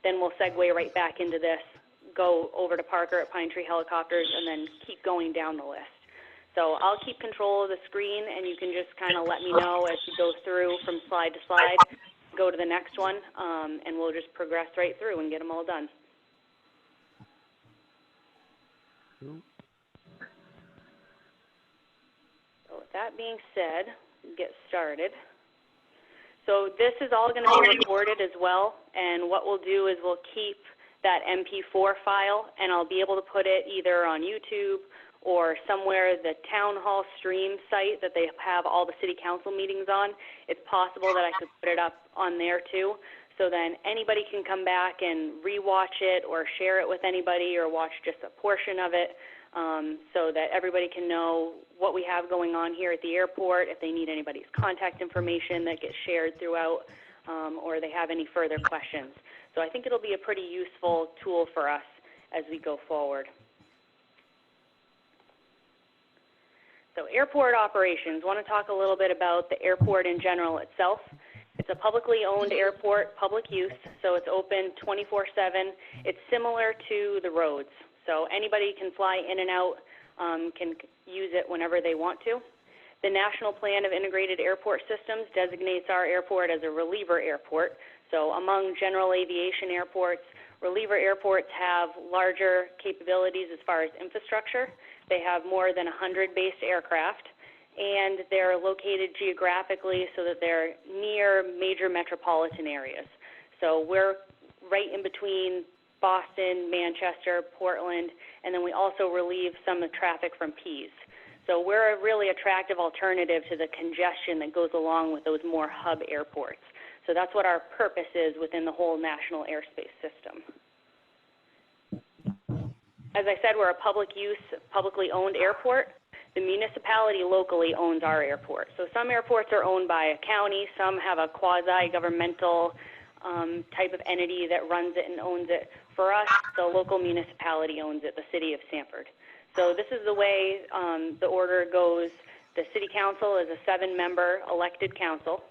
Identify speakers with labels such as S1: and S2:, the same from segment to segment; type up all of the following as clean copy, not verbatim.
S1: then we'll segue right back into this, go over to Parker at Pine Tree Helicopters, and then keep going down the list. So I'll keep control of the screen, and you can just kind of let me know as we go through from slide to slide, go to the next one, and we'll just progress right through and get them all done. So with that being said, get started. So this is all going to be recorded as well, and what we'll do is we'll keep that MP4 file, and I'll be able to put it either on YouTube or somewhere, the town hall stream site that they have all the city council meetings on. It's possible that I could put it up on there too, so then anybody can come back and rewatch it or share it with anybody or watch just a portion of it, so that everybody can know what we have going on here at the airport, if they need anybody's contact information that gets shared throughout, or they have any further questions. So I think it'll be a pretty useful tool for us as we go forward. So airport operations, I want to talk a little bit about the airport in general itself. It's a publicly owned airport, public use, so it's open 24/7. It's similar to the roads, so anybody can fly in and out, can use it whenever they want to. The National Plan of Integrated Airport Systems designates our airport as a reliever airport. So among general aviation airports, reliever airports have larger capabilities as far as infrastructure. They have more than 100 based aircraft, and they're located geographically so that they're near major metropolitan areas. So we're right in between Boston, Manchester, Portland, and then we also relieve some of the traffic from Pease. So we're a really attractive alternative to the congestion that goes along with those more hub airports. So that's what our purpose is within the whole national airspace system. As I said, we're a public use, publicly owned airport. The municipality locally owns our airport. So some airports are owned by a county, some have a quasi-governmental type of entity that runs it and owns it. For us, the local municipality owns it, the city of Sanford. So this is the way the order goes. The city council is a 7-member elected council.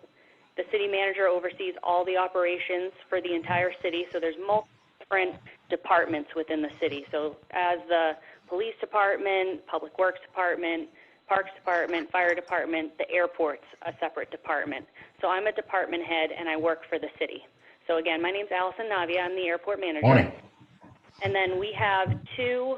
S1: The city manager oversees all the operations for the entire city, so there's multiple different departments within the city. So as the police department, public works department, parks department, fire department, the airport's a separate department. So I'm a department head and I work for the city. So again, my name's Allison Navia, I'm the airport manager.
S2: Morning.
S1: And then we have 2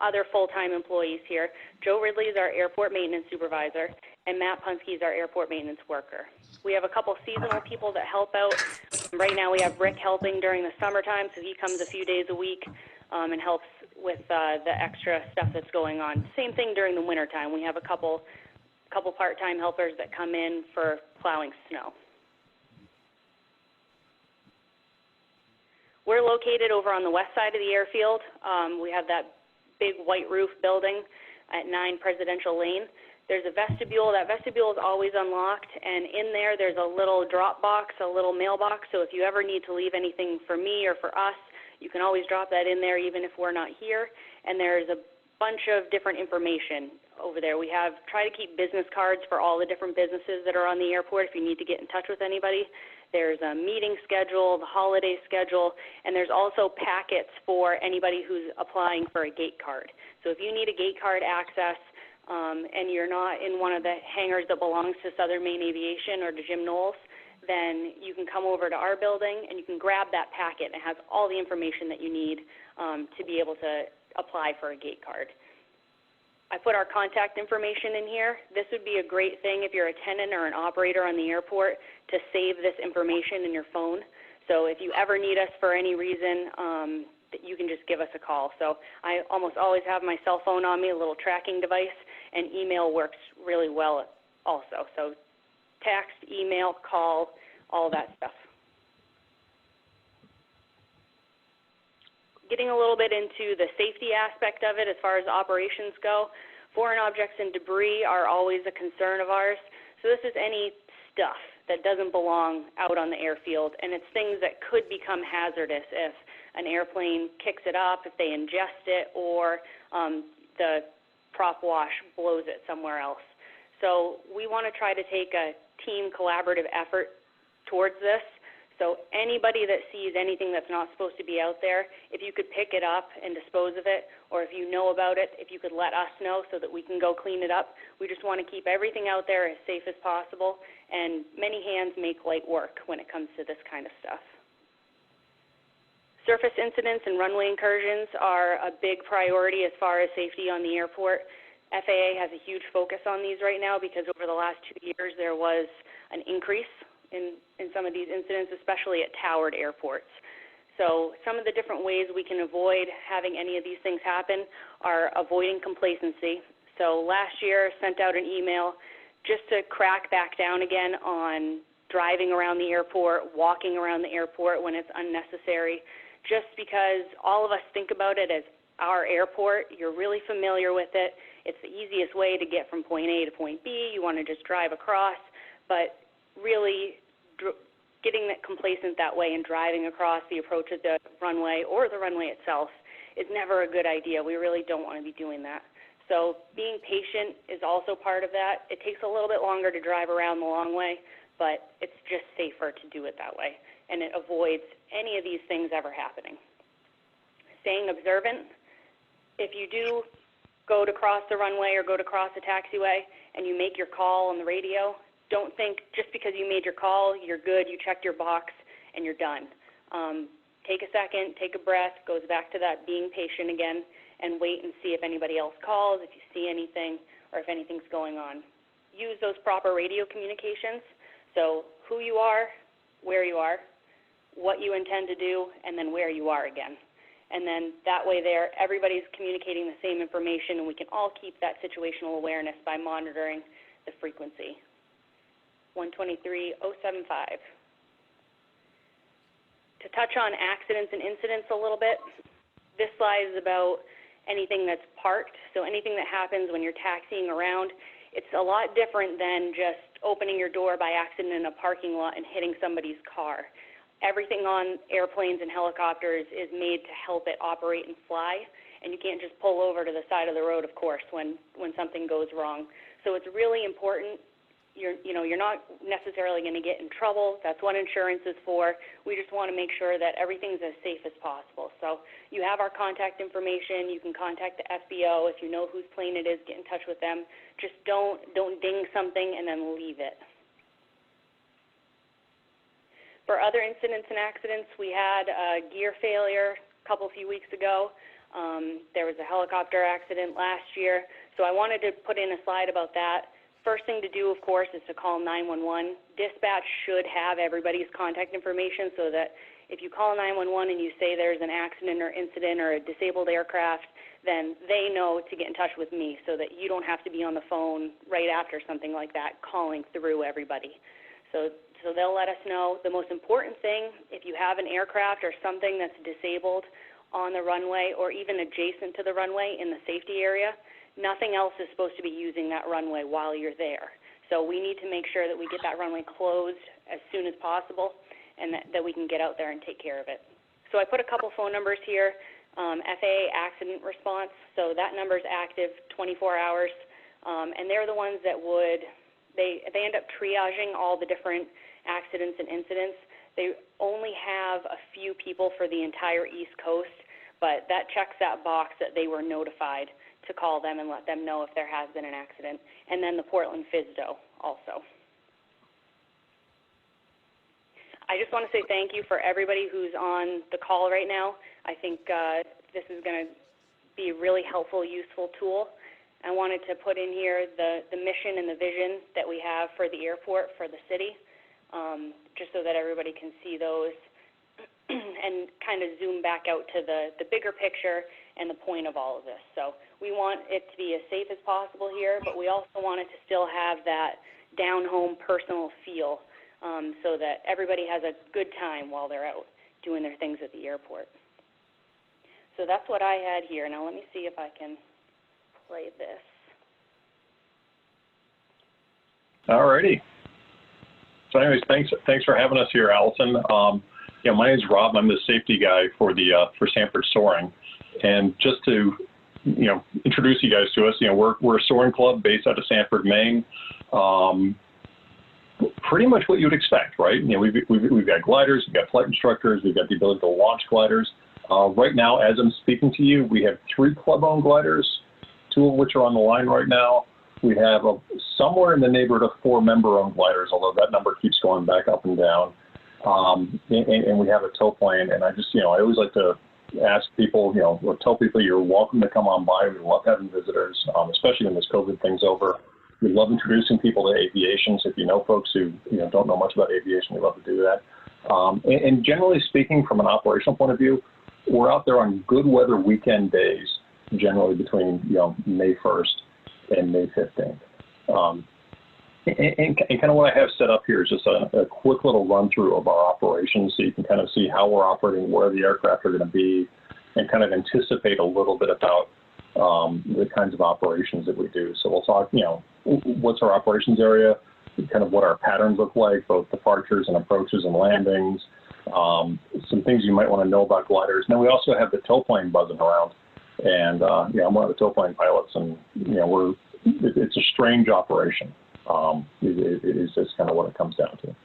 S1: other full-time employees here. Joe Ridley is our airport maintenance supervisor, and Matt Punske is our airport maintenance worker. We have a couple seasonal people that help out. Right now we have Rick helping during the summertime, so he comes a few days a week and helps with the extra stuff that's going on. Same thing during the wintertime. We have a couple part-time helpers that come in for plowing snow. We're located over on the west side of the airfield. We have that big white roof building at 9 Presidential Lane. There's a vestibule. That vestibule is always unlocked, and in there's a little drop box, a little mailbox, so if you ever need to leave anything for me or for us, you can always drop that in there even if we're not here, and there's a bunch of different information over there. We try to keep business cards for all the different businesses that are on the airport if you need to get in touch with anybody. There's a meeting schedule, the holiday schedule, and there's also packets for anybody who's applying for a gate card. So if you need a gate card access and you're not in one of the hangars that belongs to Southern Maine Aviation or to Jim Knowles, then you can come over to our building and you can grab that packet. It has all the information that you need to be able to apply for a gate card. I put our contact information in here. This would be a great thing if you're a tenant or an operator on the airport to save this information in your phone. So if you ever need us for any reason, you can just give us a call. So I almost always have my cell phone on me, a little tracking device, and email works really well also. So text, email, call, all that stuff. Getting a little bit into the safety aspect of it as far as operations go, foreign objects and debris are always a concern of ours. So this is any stuff that doesn't belong out on the airfield, and it's things that could become hazardous if an airplane kicks it up, if they ingest it, or the prop wash blows it somewhere else. So we want to try to take a team collaborative effort towards this. So anybody that sees anything that's not supposed to be out there, if you could pick it up and dispose of it, or if you know about it, if you could let us know so that we can go clean it up. We just want to keep everything out there as safe as possible, and many hands make light work when it comes to this kind of stuff. Surface incidents and runway incursions are a big priority as far as safety on the airport. FAA has a huge focus on these right now because over the last 2 years there was an increase in some of these incidents, especially at towered airports. So some of the different ways we can avoid having any of these things happen are avoiding complacency. So last year I sent out an email just to crack back down again on driving around the airport, walking around the airport when it's unnecessary, just because all of us think about it as our airport. You're really familiar with it. It's the easiest way to get from point A to point B. You want to just drive across, but really getting that complacent that way and driving across the approach of the runway or the runway itself is never a good idea. We really don't want to be doing that. So being patient is also part of that. It takes a little bit longer to drive around the long way, but it's just safer to do it that way, and it avoids any of these things ever happening. Staying observant. If you do go to cross the runway or go to cross the taxiway and you make your call on the radio, don't think just because you made your call, you're good, you checked your box, and you're done. Take a second, take a breath, goes back to that being patient again, and wait and see if anybody else calls, if you see anything, or if anything's going on. Use those proper radio communications, so who you are, where you are, what you intend to do, and then where you are again. And then that way there, everybody's communicating the same information, and we can all keep that situational awareness by monitoring the frequency. 123.075. To touch on accidents and incidents a little bit, this slide is about anything that's parked, so anything that happens when you're taxiing around. It's a lot different than just opening your door by accident in a parking lot and hitting somebody's car. Everything on airplanes and helicopters is made to help it operate and fly, and you can't just pull over to the side of the road, of course, when something goes wrong. So it's really important. You're not necessarily going to get in trouble. That's what insurance is for. We just want to make sure that everything's as safe as possible. So you have our contact information. You can contact the FBO. If you know whose plane it is, get in touch with them. Just don't ding something and then leave it. For other incidents and accidents, we had a gear failure a few weeks ago. There was a helicopter accident last year. So I wanted to put in a slide about that. First thing to do, of course, is to call 911. Dispatch should have everybody's contact information so that if you call 911 and you say there's an accident or incident or a disabled aircraft, then they know to get in touch with me so that you don't have to be on the phone right after something like that calling through everybody. So they'll let us know. The most important thing, if you have an aircraft or something that's disabled on the runway or even adjacent to the runway in the safety area, nothing else is supposed to be using that runway while you're there. So we need to make sure that we get that runway closed as soon as possible and that we can get out there and take care of it. So I put a couple phone numbers here. FAA accident response, so that number is active 24 hours, and they're the ones that they end up triaging all the different accidents and incidents. They only have a few people for the entire East Coast, but that checks that box that they were notified to call them and let them know if there has been an accident, and then the Portland FSDO also. I just want to say thank you for everybody who's on the call right now. I think this is going to be a really helpful, useful tool. I wanted to put in here the mission and the vision that we have for the airport, for the city, just so that everybody can see those and kind of zoom back out to the bigger picture and the point of all of this. So we want it to be as safe as possible here, but we also want it to still have that down-home personal feel so that everybody has a good time while they're out doing their things at the airport. So that's what I had here. Now let me see if I can play this.
S2: All righty. So anyways, thanks for having us here, Allison. My name's Rob. I'm the safety guy for Sanford Soaring. And just to, introduce you guys to us, we're a soaring club based out of Sanford, Maine. pretty much what you'd expect, right? You know, we've got gliders, we've got flight instructors, we've got the ability to launch gliders. Right now, as I'm speaking to you, we have 3 club-owned gliders, 2 of which are on the line right now. We have somewhere in the neighborhood of 4 member-owned gliders, although that number keeps going back up and down. And we have a tow plane, and I just, you know, I always like to ask people, you know, or tell people you're welcome to come on by. We love having visitors, especially when this COVID thing's over. We love introducing people to aviation. So if you know folks who, you know, don't know much about aviation, we love to do that. And generally speaking, from an operational point of view, we're out there on good weather weekend days, generally between, you know, May 1st and May 15th. And kind of what I have set up here is just a quick little run through of our operations, so you can kind of see how we're operating, where the aircraft are going to be, and kind of anticipate a little bit about the kinds of operations that we do. So we'll talk, you know, what's our operations area, kind of what our patterns look like, both departures and approaches and landings, some things you might want to know about gliders. And then we also have the tow plane buzzing around. And, yeah, I'm one of the tow plane pilots, and, you know, it's a strange operation. It is just kind of what it comes down to.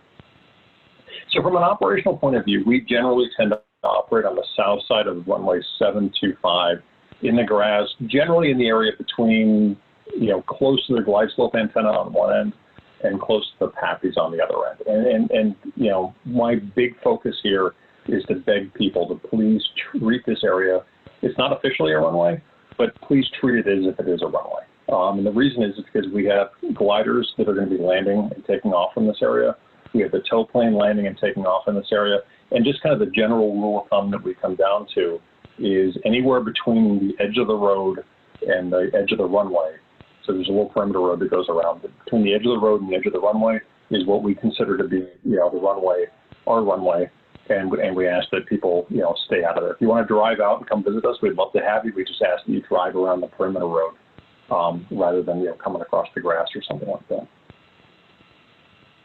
S2: So from an operational point of view, we generally tend to operate on the south side of runway 725 in the grass, generally in the area between, you know, close to the glide slope antenna on one end and close to the PAPIs on the other end. And you know, my big focus here is to beg people to please treat this area. It's not officially a runway, but please treat it as if it is a runway. And the reason is because we have gliders that are going to be landing and taking off from this area. We have the tow plane landing and taking off in this area. And just kind of the general rule of thumb that we come down to is anywhere between the edge of the road and the edge of the runway. So there's a little perimeter road that goes around it. Between the edge of the road and the edge of the runway is what we consider to be, you know, the runway, our runway. And we ask that people, you know, stay out of there. If you want to drive out and come visit us, we'd love to have you. We just ask that you drive around the perimeter road rather than, you know, coming across the grass or something like that.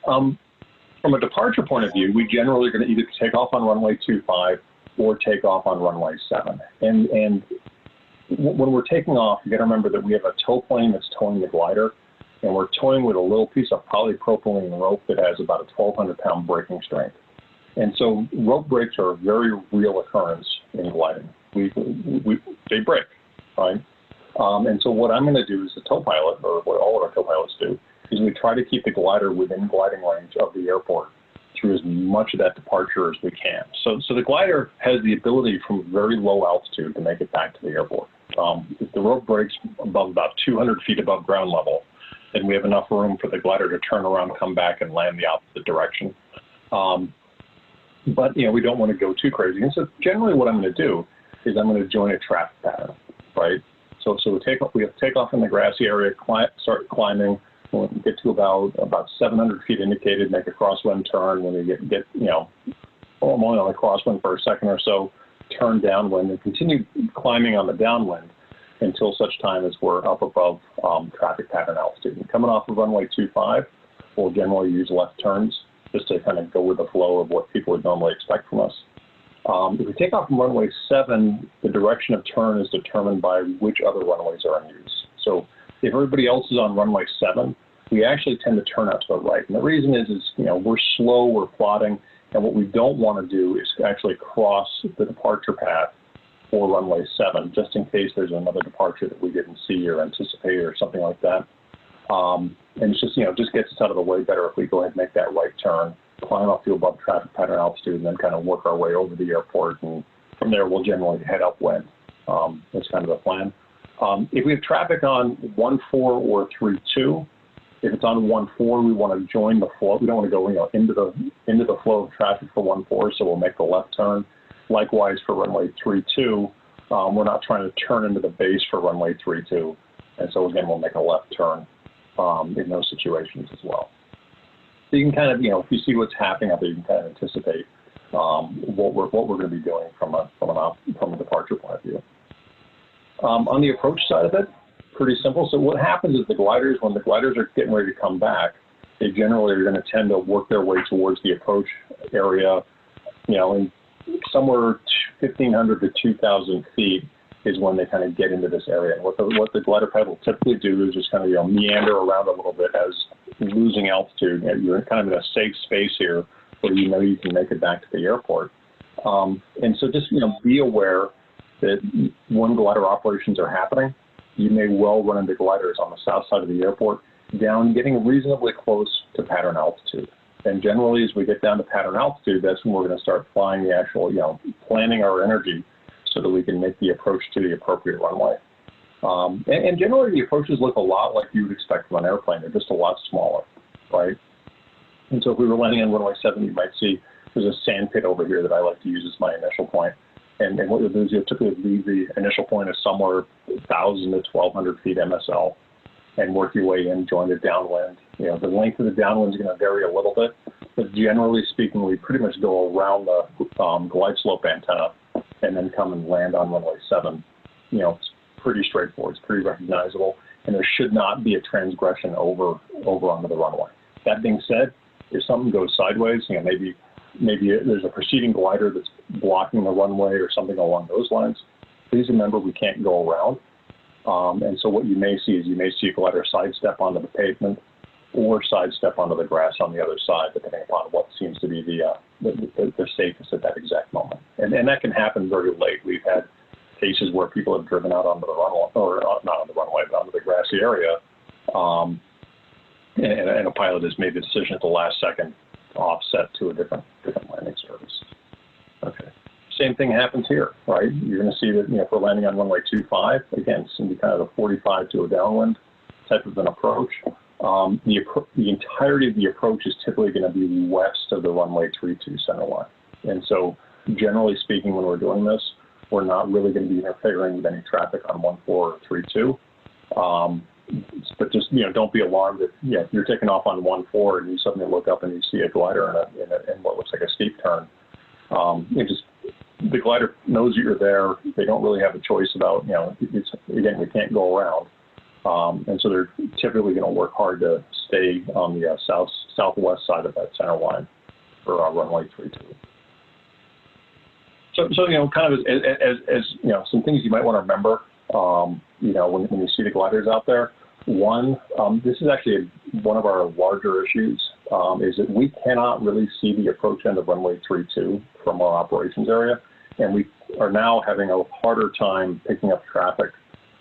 S2: From a departure point of view, we generally are going to either take off on runway 25 or take off on runway 7. And when we're taking off, you got to remember that we have a tow plane that's towing the glider, and we're towing with a little piece of polypropylene rope that has about a 1,200-pound braking strength. And so rope breaks are a very real occurrence in gliding. They break, right? And so what I'm going to do as a tow pilot, or what all of our tow pilots do, is we try to keep the glider within gliding range of the airport through as much of that departure as we can. So the glider has the ability from very low altitude to make it back to the airport. If the rope breaks above about 200 feet above ground level, then we have enough room for the glider to turn around, come back, and land the opposite direction. But, you know, we don't want to go too crazy. And so generally what I'm going to do is I'm going to join a traffic pattern, right? So we have to take off in the grassy area, start climbing. When we get to about 700 feet indicated, make a crosswind turn. When we get you know, I'm only on the crosswind for a second or so, turn downwind and continue climbing on the downwind until such time as we're up above traffic pattern altitude. And coming off of runway 25, we'll generally use left turns just to kind of go with the flow of what people would normally expect from us. If we take off from runway 7, the direction of turn is determined by which other runways are in use. So if everybody else is on runway 7, we actually tend to turn out to the right. And the reason is you know, we're slow, we're plotting, and what we don't want to do is actually cross the departure path for runway 7, just in case there's another departure that we didn't see or anticipate or something like that. And it's just, you know, just gets us out of the way better if we go ahead and make that right turn, climb up to above traffic pattern altitude, and then kind of work our way over the airport. And from there, we'll generally head upwind. That's kind of the plan. If we have traffic on 1-4 or 3-2, if it's on 1-4, we want to join the flow. We don't want to go, you know, into the flow of traffic for 1-4, so we'll make the left turn. Likewise for runway 3-2, we're not trying to turn into the base for runway 3-2, and so again we'll make a left turn in those situations as well. So you can kind of, you know, if you see what's happening out there, you can kind of anticipate what we're going to be doing from a departure point of view. On the approach side of it, pretty simple. So what happens is when the gliders are getting ready to come back, they generally are going to tend to work their way towards the approach area, you know, and somewhere 1,500 to 2,000 feet is when they kind of get into this area. And what the glider pad will typically do is just kind of, you know, meander around a little bit as losing altitude. You're kind of in a safe space here where you know you can make it back to the airport. And so just, be aware that when glider operations are happening, you may well run into gliders on the south side of the airport getting reasonably close to pattern altitude. And generally, as we get down to pattern altitude, that's when we're going to start flying the actual, planning our energy so that we can make the approach to the appropriate runway. And generally, the approaches look a lot like you would expect from an airplane. They're just a lot smaller, right? And so if we were landing on runway 7, you might see there's a sand pit over here that I like to use as my initial point. And what you'll do is you'll typically leave the initial point as somewhere 1,000 to 1,200 feet MSL and work your way in, join the downwind. The length of the downwind is going to vary a little bit, but generally speaking, we pretty much go around the glide slope antenna and then come and land on runway 7. It's pretty straightforward. It's pretty recognizable, and there should not be a transgression over onto the runway. That being said, if something goes sideways, maybe there's a preceding glider that's blocking the runway or something along those lines, please remember we can't go around. And so what you may see is a glider sidestep onto the pavement or sidestep onto the grass on the other side, depending upon what seems to be the safest at that exact moment. And that can happen very late. We've had cases where people have driven out onto the runway, or not on the runway, but onto the grassy area, and a pilot has made the decision at the last second to offset to a different landing service. Okay. Same thing happens here, right? You're going to see that, if we're landing on runway 25, again, it's going to be kind of a 45 to a downwind type of an approach. The entirety of the approach is typically going to be west of the runway 32 center line. And so, generally speaking, when we're doing this, we're not really going to be interfering with any traffic on 14 or 32. But just, don't be alarmed if you're taking off on 14 and you suddenly look up and you see a glider in what looks like a steep turn. The glider knows that you're there. They don't really have a choice about, again, we can't go around. And so they're typically going to work hard to stay on the southwest side of that center line for runway 32. So kind of as some things you might want to remember, when you see the gliders out there. One, this is actually one of our larger issues, is that we cannot really see the approach end of runway 32 from our operations area, and we are now having a harder time picking up traffic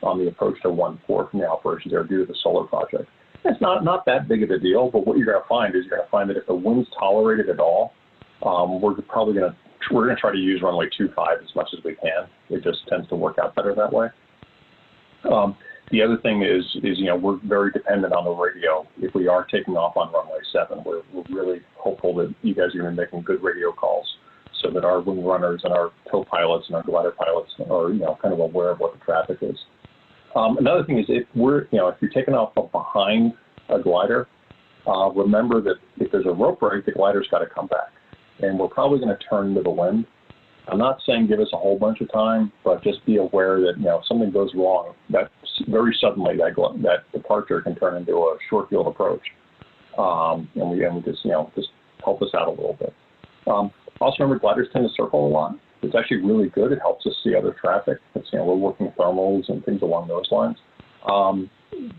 S2: on the approach to 14 from the operations area due to the solar project. It's not that big of a deal, but what you're going to find is that if the wind's tolerated at all, we're going to try to use runway 25 as much as we can. It just tends to work out better that way. The other thing is we're very dependent on the radio. If we are taking off on runway 7, we're really hopeful that you guys are going to be making good radio calls so that our wing runners and our tow pilots and our glider pilots are kind of aware of what the traffic is. Another thing is if you're taking off behind a glider, remember that if there's a rope break, the glider's got to come back, and we're probably going to turn into the wind. I'm not saying give us a whole bunch of time, but just be aware that if something goes wrong, that very suddenly that departure can turn into a short field approach, and we just help us out a little bit. Also remember, gliders tend to circle a lot. It's actually really good. It helps us see other traffic. It's we're working thermals and things along those lines.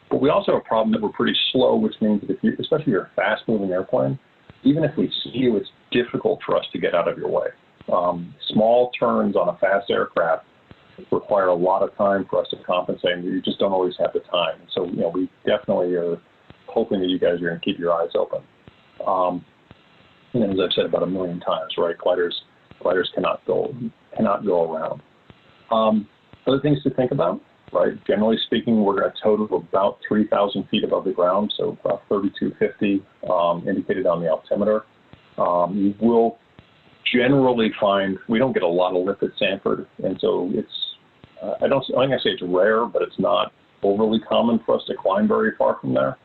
S2: But we also have a problem that we're pretty slow, which means that especially if you're a fast-moving airplane, even if we see you, it's difficult for us to get out of your way. Small turns on a fast aircraft require a lot of time for us to compensate, and you just don't always have the time. So, we definitely are hoping that you guys are going to keep your eyes open. And as I've said about a million times, right, gliders cannot go around. Other things to think about, right? Generally speaking, we're going to tow to about 3,000 feet above the ground, so about 3,250 indicated on the altimeter. You will generally find we don't get a lot of lift at Sanford, and so I'm not going to say it's rare, but it's not overly common for us to climb very far from there.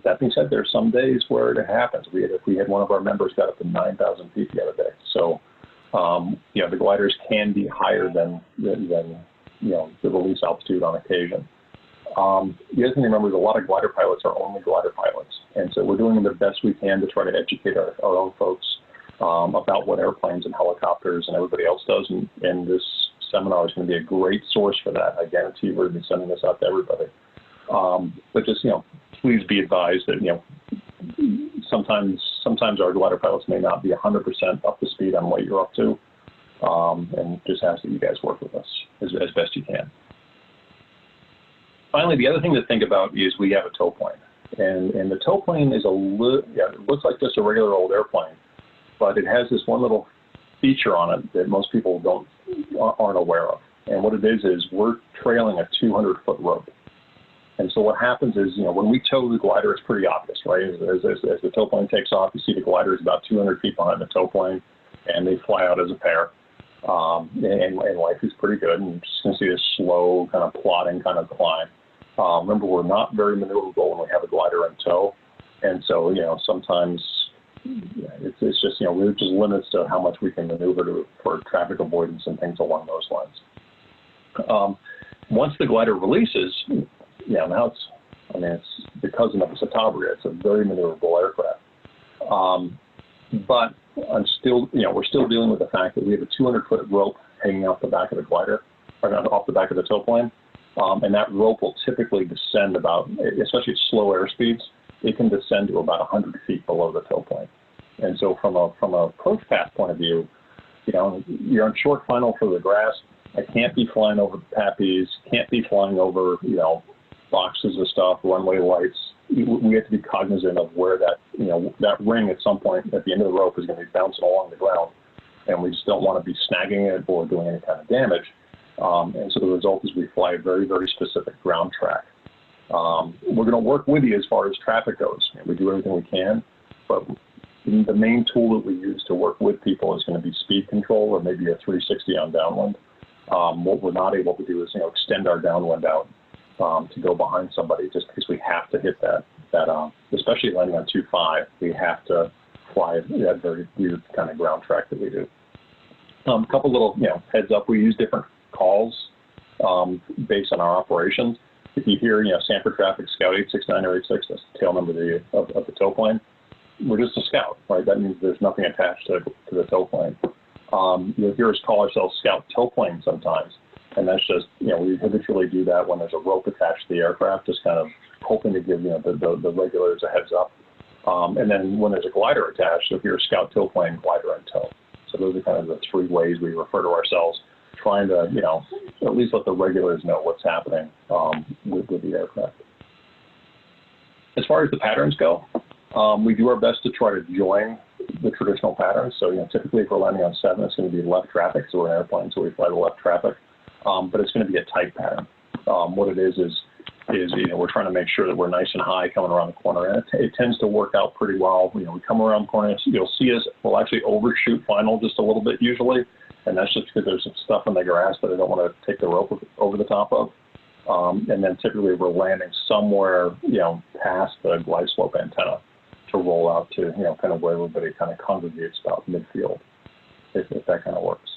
S2: That being said, there's some days where it happens. We had one of our members got up to 9,000 feet the other day. So, the gliders can be higher than the release altitude on occasion. The other thing to remember is a lot of glider pilots are only glider pilots, and so we're doing the best we can to try to educate our own folks about what airplanes and helicopters and everybody else does, and this seminar is going to be a great source for that. I guarantee we're going to be sending this out to everybody. But just, please be advised that, sometimes our glider pilots may not be 100% up to speed on what you're up to, and just ask that you guys work with us as best you can. Finally, the other thing to think about is we have a tow plane, and the tow plane is it looks like just a regular old airplane, but it has this one little feature on it that most people aren't aware of. And what it is we're trailing a 200-foot rope. And so what happens is, when we tow the glider, it's pretty obvious, right? As the tow plane takes off, you see the glider is about 200 feet behind the tow plane, and they fly out as a pair. And life is pretty good, and you're just going to see this slow, kind of plodding kind of climb. Remember, we're not very maneuverable when we have a glider in tow. And so, sometimes it's just, we're just limits to how much we can maneuver for traffic avoidance and things along those lines. Once the glider releases, now it's the cousin of a Citabria. It's a very maneuverable aircraft. But we're still dealing with the fact that we have a 200-foot rope hanging off the back of the glider, or not, off the back of the tow plane. And that rope will typically descend about, especially at slow airspeeds, it can descend to about 100 feet below the tow plane. And so from a approach path point of view, you're on short final for the grass. I can't be flying over the pappies, can't be flying over, boxes of stuff, runway lights. We have to be cognizant of where that, that ring at some point at the end of the rope is going to be bouncing along the ground. And we just don't want to be snagging it or doing any kind of damage. And so the result is we fly a very, very specific ground track. We're going to work with you as far as traffic goes. We do everything we can, but the main tool that we use to work with people is going to be speed control or maybe a 360 on downwind. What we're not able to do is, extend our downwind out to go behind somebody just because we have to hit that especially landing on 2.5, we have to fly that very weird kind of ground track that we do. A couple little, heads up, we use different calls based on our operations. If you hear, Sanford Traffic Scout 869 or 86, that's the tail number of the tow plane, we're just a scout, right? That means there's nothing attached to the tow plane. You'll hear us call ourselves Scout Tow Plane sometimes, and that's just, we habitually do that when there's a rope attached to the aircraft, just kind of hoping to give, the regulars a heads up. And then when there's a glider attached, you'll hear Scout Tow Plane, glider in tow. So those are kind of the three ways we refer to ourselves, trying to, at least let the regulars know what's happening with the aircraft. As far as the patterns go, we do our best to try to join the traditional patterns. So, typically if we're landing on 7, it's going to be left traffic. So we're an airplane, so we fly the left traffic. But it's going to be a tight pattern. What it is we're trying to make sure that we're nice and high coming around the corner. And it tends to work out pretty well. We come around the corner, you'll see us, we'll actually overshoot final just a little bit usually. And that's just because there's some stuff in the grass that I don't want to take the rope over the top of. And then typically we're landing somewhere, past the glide slope antenna to roll out to, kind of where everybody kind of congregates about midfield, if that kind of works.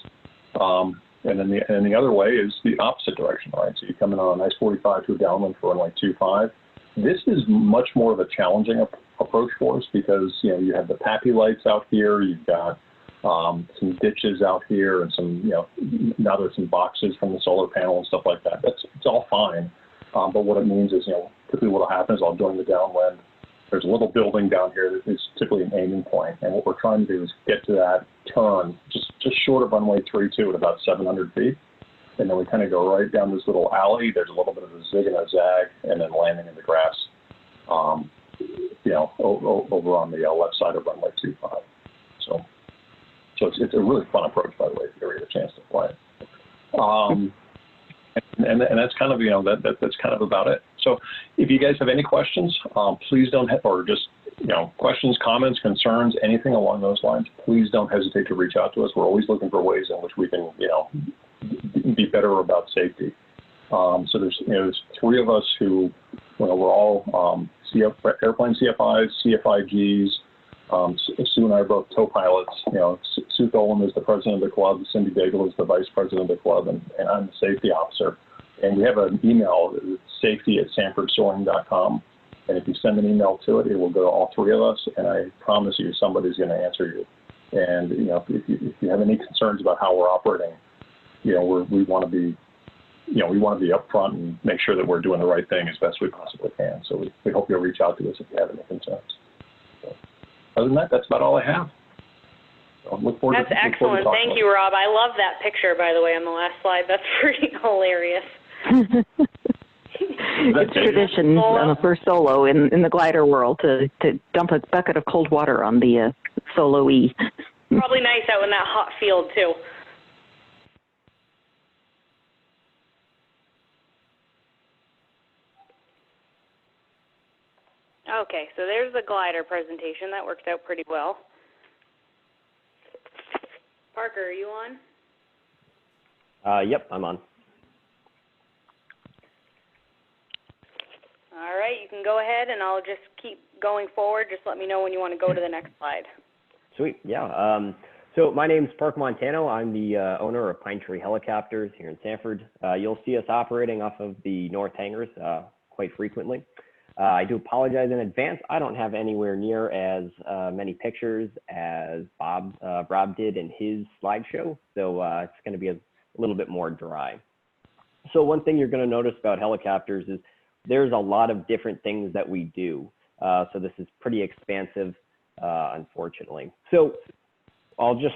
S2: And then the other way is the opposite direction, right? So you come in on a nice 45 to a downwind for runway 25. This is much more of a challenging approach for us because, you have the pappy lights out here, you've got some ditches out here and some, now there's some boxes from the solar panel and stuff like that. It's all fine. But what it means is, typically what will happen is I'll join the downwind. There's a little building down here that is typically an aiming point. And what we're trying to do is get to that turn just short of runway 32 at about 700 feet. And then we kind of go right down this little alley. There's a little bit of a zig and a zag, and then landing in the grass, over on the left side of runway 25. So it's a really fun approach, by the way, if you ever get a chance to play it. And that's kind of, that's kind of about it. So if you guys have any questions, please don't, or just, questions, comments, concerns, anything along those lines, please don't hesitate to reach out to us. We're always looking for ways in which we can, be better about safety. So there's 3 of us who, we're all airplane CFIs, CFIGs. Sue and I are both tow pilots. Sue Tholen is the president of the club, Cindy Daigle is the vice president of the club, and I'm the safety officer. And we have an email, safety@sanfordsoaring.com. And if you send an email to it, it will go to all 3 of us, and I promise you somebody's going to answer you. And, if you have any concerns about how we're operating, we want to be, upfront and make sure that we're doing the right thing as best we possibly can. So we hope you'll reach out to us if you have any concerns. So. other than that, that's about all I have. So look forward
S1: That's
S2: to,
S1: excellent. Thank you, Rob. I love that picture, by the way, on the last slide. That's pretty hilarious.
S3: It's tradition on the first solo in the glider world to dump a bucket of cold water on the solo-E.
S1: Probably nice out in that hot field, too. Okay, so there's the glider presentation. That worked out pretty well. Parker, are you on?
S4: Yep, I'm on.
S1: All right, you can go ahead, and I'll just keep going forward. Just let me know when you want to go to the next slide.
S4: Sweet, yeah. So my name's Parker Montano. I'm the owner of Pine Tree Helicopters here in Sanford. You'll see us operating off of the north hangars quite frequently. I do apologize in advance. I don't have anywhere near as many pictures as Rob did in his slideshow, so it's going to be a little bit more dry. So one thing you're going to notice about helicopters is there's a lot of different things that we do. So this is pretty expansive, unfortunately. So I'll just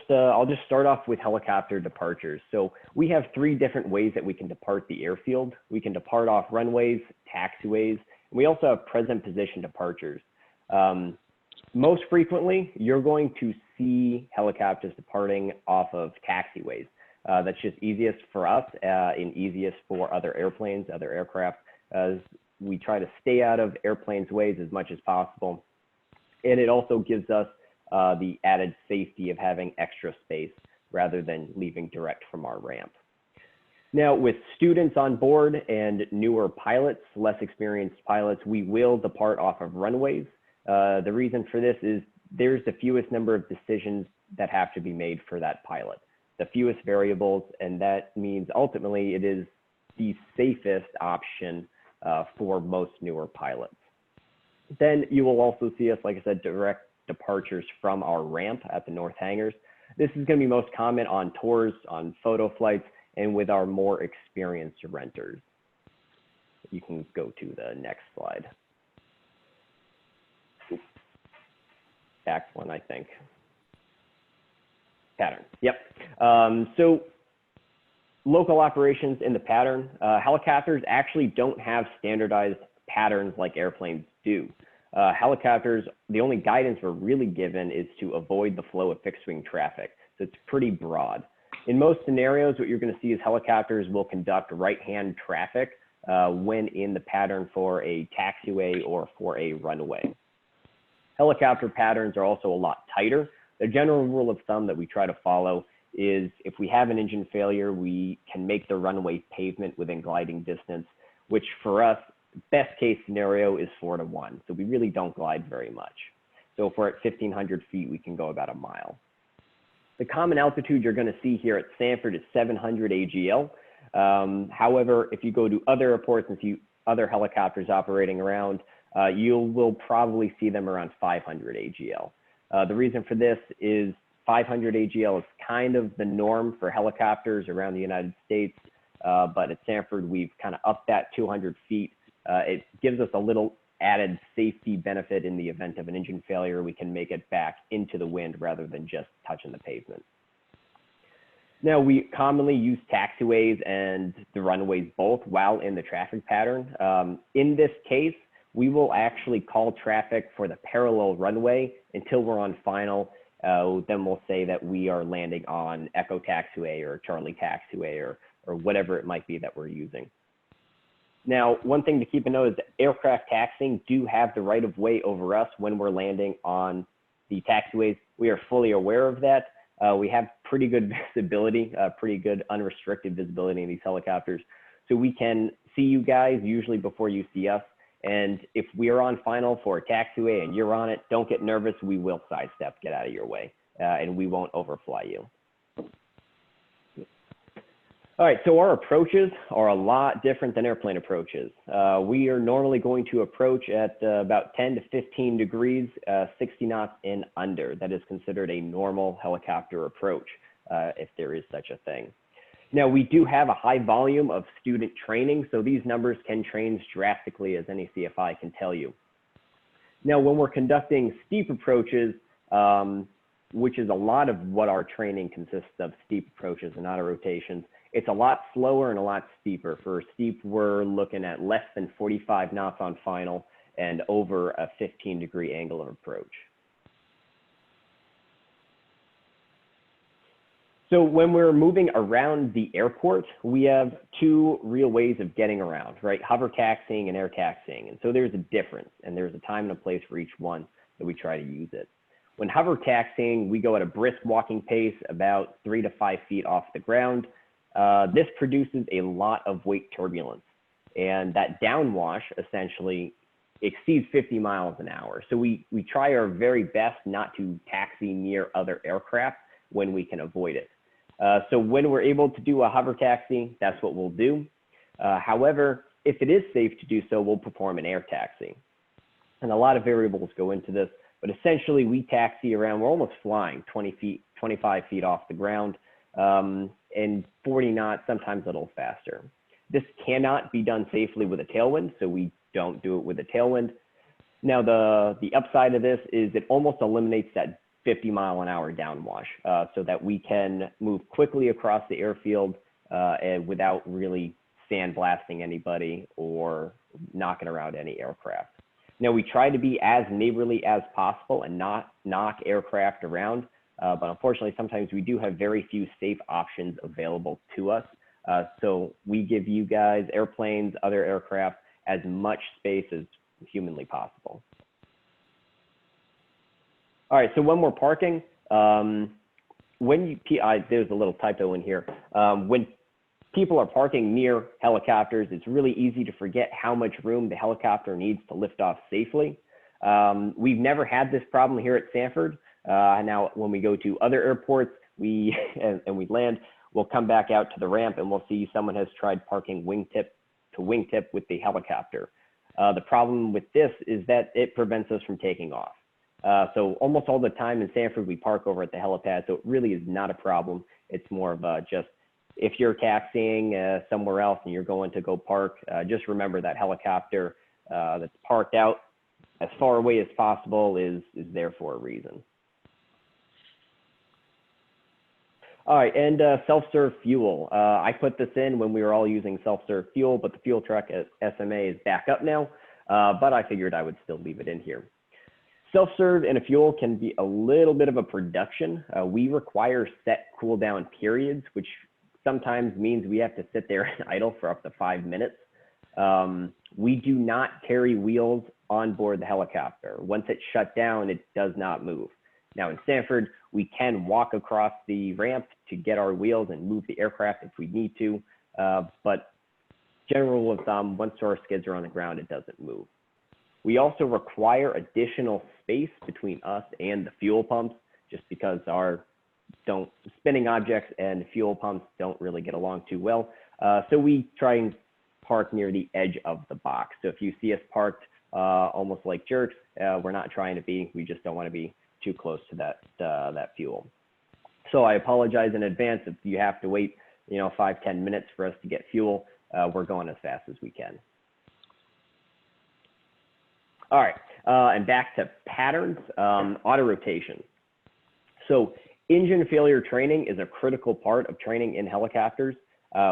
S4: start off with helicopter departures. So we have 3 different ways that we can depart the airfield. We can depart off runways, taxiways. We also have present position departures. Most frequently, you're going to see helicopters departing off of taxiways. That's just easiest for us and easiest for other airplanes, other aircraft, as we try to stay out of airplanes' ways as much as possible. And it also gives us the added safety of having extra space rather than leaving direct from our ramp. Now, with students on board and newer pilots, less experienced pilots, we will depart off of runways. The reason for this is there's the fewest number of decisions that have to be made for that pilot, the fewest variables, and that means ultimately it is the safest option for most newer pilots. Then you will also see us, like I said, direct departures from our ramp at the north hangars. This is going to be most common on tours, on photo flights, and with our more experienced renters. You can go to the next slide. Back one, I think. Pattern, yep. So local operations in the pattern, helicopters actually don't have standardized patterns like airplanes do. Helicopters, the only guidance we're really given is to avoid the flow of fixed wing traffic. So it's pretty broad. In most scenarios, what you're going to see is helicopters will conduct right-hand traffic when in the pattern for a taxiway or for a runway. Helicopter patterns are also a lot tighter. The general rule of thumb that we try to follow is if we have an engine failure, we can make the runway pavement within gliding distance, which for us, best case scenario is 4 to 1. So we really don't glide very much. So if we're at 1,500 feet, we can go about a mile. The common altitude you're going to see here at Sanford is 700 AGL. However, if you go to other airports and see other helicopters operating around, you will probably see them around 500 AGL. The reason for this is 500 AGL is kind of the norm for helicopters around the United States, but at Sanford, we've kind of upped that 200 feet. It gives us a little added safety benefit in the event of an engine failure. We can make it back into the wind rather than just touching the pavement. Now, we commonly use taxiways and the runways both while in the traffic pattern. In this case, we will actually call traffic for the parallel runway until we're on final. Then we'll say that we are landing on Echo Taxiway or Charlie Taxiway or whatever it might be that we're using. Now, one thing to keep in note is that aircraft taxiing do have the right of way over us when we're landing on the taxiways. We are fully aware of that. We have pretty good visibility, pretty good unrestricted visibility in these helicopters. So we can see you guys usually before you see us. And if we are on final for a taxiway and you're on it, don't get nervous. We will sidestep, get out of your way, and we won't overfly you. All right, so our approaches are a lot different than airplane approaches. We are normally going to approach at about 10 to 15 degrees, 60 knots and under. That is considered a normal helicopter approach, if there is such a thing. Now, we do have a high volume of student training, so these numbers can change drastically, as any CFI can tell you. Now, when we're conducting steep approaches, which is a lot of what our training consists of, steep approaches and auto rotations, it's a lot slower and a lot steeper. For steep, we're looking at less than 45 knots on final and over a 15-degree angle of approach. So when we're moving around the airport, we have two real ways of getting around, right? Hover taxiing and air taxiing. And so there's a difference, and there's a time and a place for each one that we try to use it. When hover taxiing, we go at a brisk walking pace, about 3 to 5 feet off the ground. This produces a lot of weight turbulence, and that downwash essentially exceeds 50 miles an hour. So we try our very best not to taxi near other aircraft when we can avoid it. So when we're able to do a hover taxi, that's what we'll do. However, if it is safe to do so, we'll perform an air taxi. And a lot of variables go into this, but essentially we taxi around, we're almost flying 20 feet, 25 feet off the ground, and 40 knots, sometimes a little faster. This cannot be done safely with a tailwind, so we don't do it with a tailwind. Now, the upside of this is it almost eliminates that 50-mile-an-hour downwash, so that we can move quickly across the airfield and without really sandblasting anybody or knocking around any aircraft. Now, we try to be as neighborly as possible and not knock aircraft around, but unfortunately, sometimes we do have very few safe options available to us. So we give you guys, airplanes, other aircraft, as much space as humanly possible. All right, so when we're parking, there's a little typo in here. When people are parking near helicopters, it's really easy to forget how much room the helicopter needs to lift off safely. We've never had this problem here at Sanford. Now, when we go to other airports, and we land, we'll come back out to the ramp and we'll see someone has tried parking wingtip to wingtip with the helicopter. The problem with this is that it prevents us from taking off. So almost all the time in Sanford, we park over at the helipad, so it really is not a problem. It's more of just if you're taxiing somewhere else and you're going to go park, just remember that helicopter that's parked out as far away as possible is there for a reason. All right, and self-serve fuel. I put this in when we were all using self-serve fuel, but the fuel truck at SMA is back up now, but I figured I would still leave it in here. Self-serve in a fuel can be a little bit of a production. We require set cool down periods, which sometimes means we have to sit there and idle for up to 5 minutes. We do not carry wheels on board the helicopter. Once it's shut down, it does not move. Now in Sanford, we can walk across the ramp to get our wheels and move the aircraft if we need to, but general rule of thumb, once our skids are on the ground, it doesn't move. We also require additional space between us and the fuel pumps, just because our spinning objects and fuel pumps don't really get along too well. So we try and park near the edge of the box. So if you see us parked almost like jerks, we're not trying to be. We just don't want to be too close to that fuel. So I apologize in advance if you have to wait, 5–10 minutes for us to get fuel. We're going as fast as we can. All right, and back to patterns, auto rotation. So engine failure training is a critical part of training in helicopters.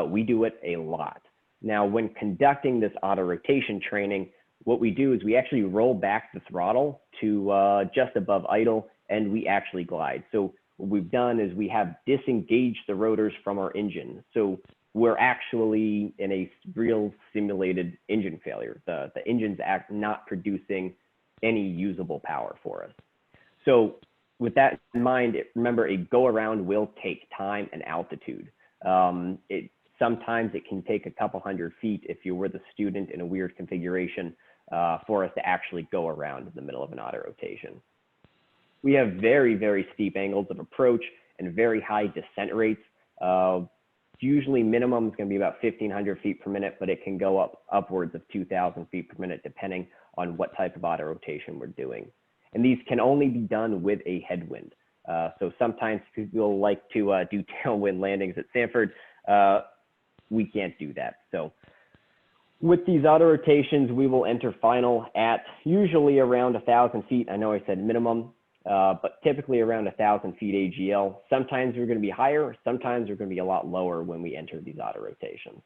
S4: We do it a lot. Now, when conducting this auto rotation training, what we do is we actually roll back the throttle to just above idle, and we actually glide. So what we've done is we have disengaged the rotors from our engine. So we're actually in a real simulated engine failure. The engine's not producing any usable power for us. So with that in mind, remember a go around will take time and altitude. Sometimes it can take a couple hundred feet if you were the student in a weird configuration for us to actually go around in the middle of an auto rotation. We have very, very steep angles of approach and very high descent rates. Usually minimum is going to be about 1,500 feet per minute, but it can go up upwards of 2,000 feet per minute, depending on what type of auto rotation we're doing. And these can only be done with a headwind. So sometimes people like to do tailwind landings at Sanford. We can't do that. So With these auto rotations, we will enter final at usually around 1,000 feet. I know I said minimum, but typically around 1,000 feet AGL. Sometimes we're going to be higher, sometimes we're going to be a lot lower when we enter these auto rotations.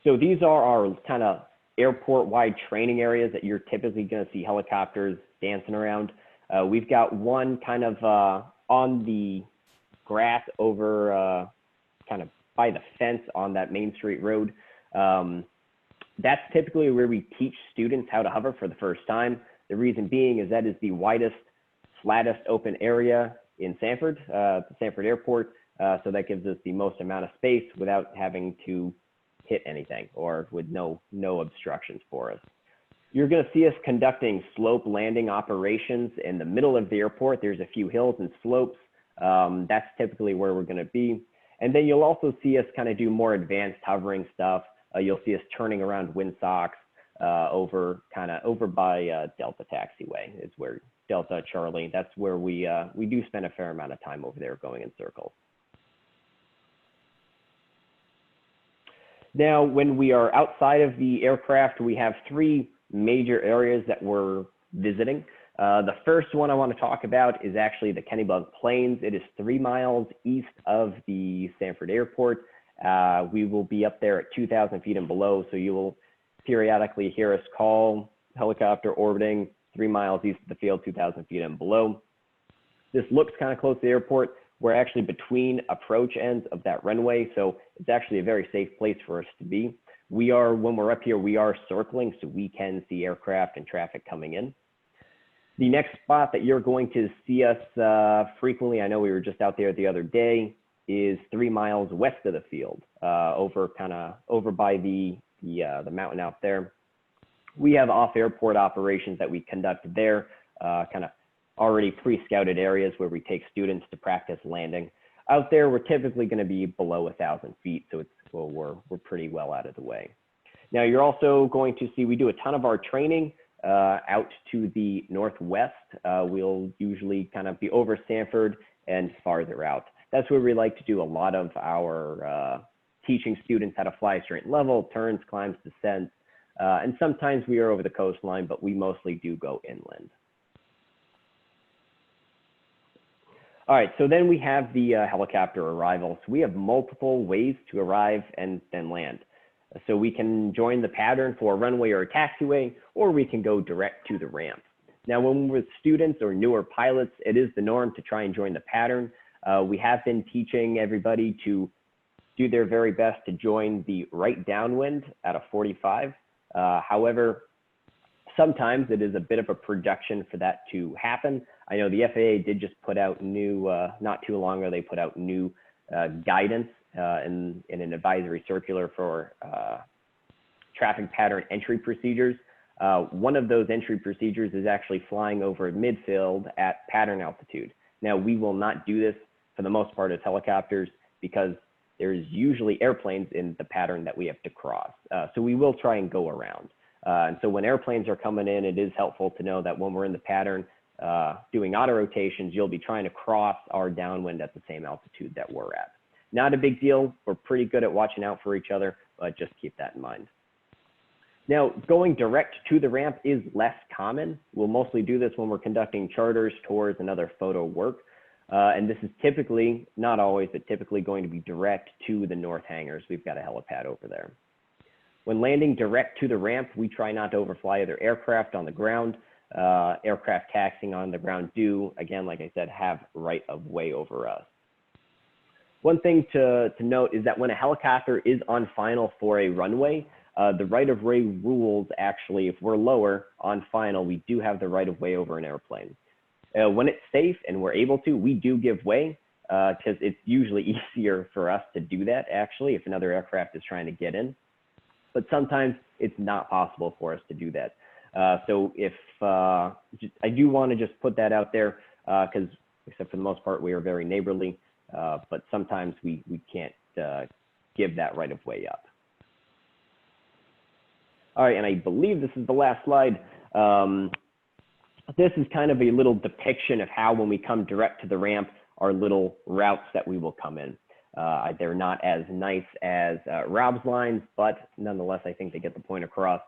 S4: So these are our kind of airport-wide training areas that you're typically going to see helicopters dancing around. We've got one kind of on the grass over kind of by the fence on that Main Street road. That's typically where we teach students how to hover for the first time. The reason being is that is the widest, flattest open area in Sanford, the Sanford Airport. So that gives us the most amount of space without having to hit anything or with no obstructions for us. You're going to see us conducting slope landing operations in the middle of the airport. There's a few hills and slopes. That's typically where we're going to be. And then you'll also see us kind of do more advanced hovering stuff. You'll see us turning around windsocks over by Delta Taxiway. It's where Delta Charlie. That's where we do spend a fair amount of time over there going in circles. Now, when we are outside of the aircraft, we have three major areas that we're visiting. The first one I want to talk about is actually the Kennebunk Plains. It is 3 miles east of the Sanford Airport. We will be up there at 2,000 feet and below, so you will periodically hear us call helicopter orbiting 3 miles east of the field, 2,000 feet and below. This looks kind of close to the airport. We're actually between approach ends of that runway, so it's actually a very safe place for us to be. When we're up here, we are circling, so we can see aircraft and traffic coming in. The next spot that you're going to see us frequently, I know we were just out there the other day, is 3 miles west of the field, over by the mountain out there. We have off-airport operations that we conduct there, kind of already pre-scouted areas where we take students to practice landing. Out there, we're typically going to be below 1,000 feet, so we're pretty well out of the way. Now, you're also going to see we do a ton of our training out to the northwest. We'll usually kind of be over Sanford and farther out. That's where we like to do a lot of our teaching students how to fly straight level, turns, climbs, descents, and sometimes we are over the coastline, but we mostly do go inland. All right, so then we have the helicopter arrival. So we have multiple ways to arrive and then land. So we can join the pattern for a runway or a taxiway, or we can go direct to the ramp. Now, when we're with students or newer pilots, it is the norm to try and join the pattern. We have been teaching everybody to do their very best to join the right downwind at a 45. However, sometimes it is a bit of a production for that to happen. I know the FAA did just put out new, not too long ago, they put out new guidance in an advisory circular for traffic pattern entry procedures. One of those entry procedures is actually flying over midfield at pattern altitude. Now, we will not do this for the most part as helicopters because there's usually airplanes in the pattern that we have to cross. So we will try and go around. And so when airplanes are coming in, it is helpful to know that when we're in the pattern doing auto rotations, you'll be trying to cross our downwind at the same altitude that we're at. Not a big deal. We're pretty good at watching out for each other, but just keep that in mind. Now, going direct to the ramp is less common. We'll mostly do this when we're conducting charters, tours, and other photo work. And this is typically, not always, but typically going to be direct to the north hangars. We've got a helipad over there. When landing direct to the ramp, we try not to overfly other aircraft on the ground. Aircraft taxiing on the ground do, again, like I said, have right of way over us. One thing to note is that when a helicopter is on final for a runway, the right of way rules actually, if we're lower on final, we do have the right of way over an airplane. When it's safe and we're able to, we do give way because it's usually easier for us to do that actually if another aircraft is trying to get in. But sometimes it's not possible for us to do that. So if I do want to just put that out there because except for the most part, we are very neighborly, but sometimes we can't give that right of way up. All right, and I believe this is the last slide. This is kind of a little depiction of how when we come direct to the ramp, our little routes that we will come in. They're not as nice as Rob's lines, but nonetheless, I think they get the point across.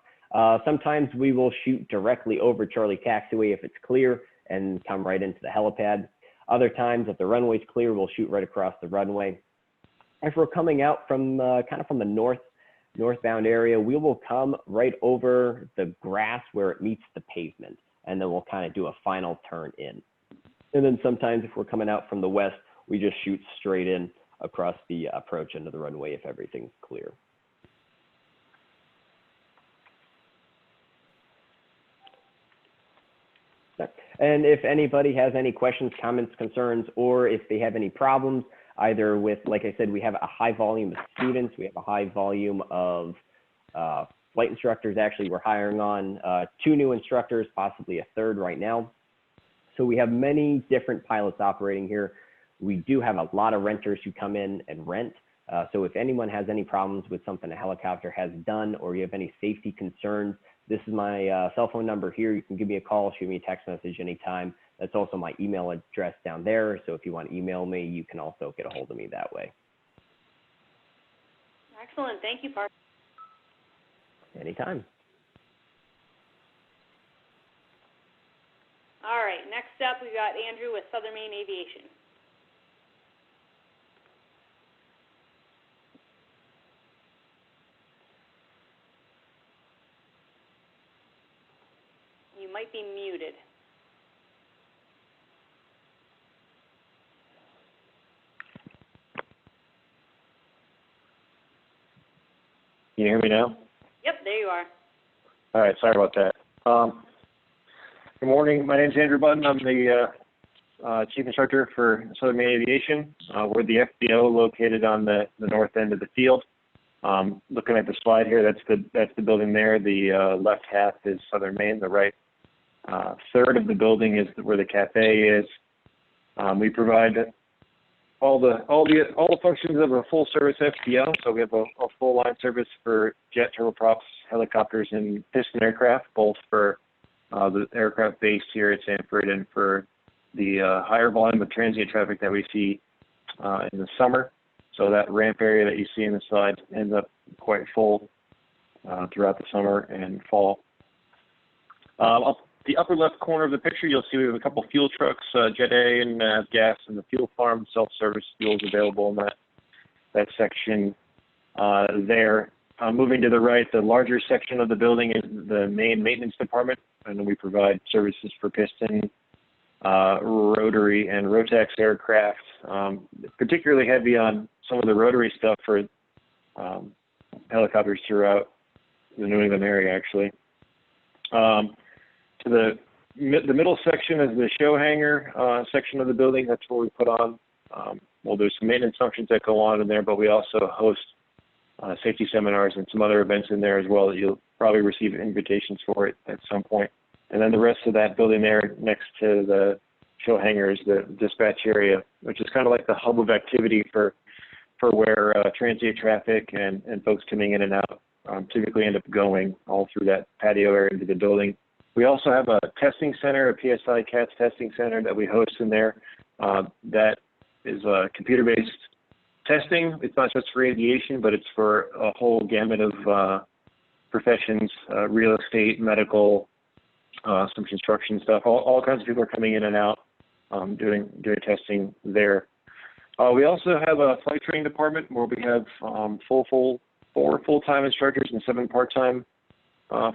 S4: Sometimes we will shoot directly over Charlie Taxiway if it's clear and come right into the helipad. Other times, if the runway's clear, we'll shoot right across the runway. If we're coming out from kind of from the northbound area, we will come right over the grass where it meets the pavement, and then we'll kind of do a final turn in. And then sometimes if we're coming out from the west, we just shoot straight in across the approach into the runway if everything's clear. And if anybody has any questions, comments, concerns, or if they have any problems, either with, like I said, we have a high volume of students, we have a high volume of flight instructors. Actually, we're hiring on 2 new instructors, possibly a 3rd right now. So we have many different pilots operating here. We do have a lot of renters who come in and rent. So if anyone has any problems with something a helicopter has done, or you have any safety concerns, this is my cell phone number here. You can give me a call, shoot me a text message anytime. That's also my email address down there. So if you want to email me, you can also get a hold of me that way.
S1: Excellent. Thank you, Parker.
S4: Anytime.
S1: All right. Next up, we've got Andrew with Southern Maine Aviation. You might be muted.
S5: Can you hear me now?
S1: Yep, there you are.
S5: All right, sorry about that. Good morning. My name is Andrew Button. I'm the chief instructor for Southern Maine Aviation. We're the FBO located on the north end of the field. Looking at the slide here, that's the building there. The left half is Southern Maine. The right third of the building is where the cafe is. We provide all the functions of a full service FBO. So we have a full line service for jet, turboprops, helicopters, and piston aircraft, both for the aircraft based here at Sanford and for the higher volume of transient traffic that we see in the summer. So that ramp area that you see in the slide ends up quite full throughout the summer and fall. Up the upper left corner of the picture, you'll see we have a couple fuel trucks, Jet A and gas in the fuel farm. Self-service fuels available in that section there. Moving to the right, the larger section of the building is the main maintenance department, and we provide services for piston, rotary, and Rotax aircraft, particularly heavy on some of the rotary stuff for helicopters throughout the New England area, actually. To the middle section is the show hangar section of the building. That's where we put on, well, there's some maintenance functions that go on in there, but we also host safety seminars and some other events in there as well that you'll probably receive invitations for it at some point. And then the rest of that building there next to the show hangar is the dispatch area, which is kind of like the hub of activity for where transient traffic and folks coming in and out typically end up going all through that patio area into the building. We also have a testing center, a PSI CATS testing center that we host in there. That is computer-based testing. It's not just for aviation, but it's for a whole gamut of professions, real estate, medical, some construction stuff. All kinds of people are coming in and out doing testing there. We also have a flight training department where we have 4 full-time instructors and 7 part-time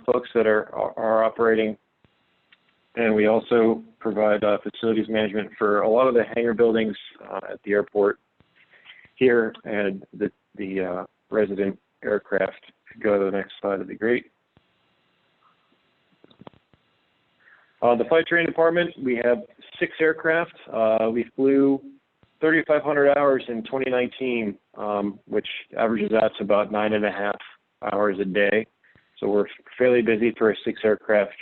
S5: folks that are operating. And we also provide facilities management for a lot of the hangar buildings at the airport here, and the resident aircraft. If you go to the next slide, that'd be great. The flight training department, we have 6 aircraft. We flew 3,500 hours in 2019, which averages out to about 9.5 hours a day. So we're fairly busy for a 6 aircraft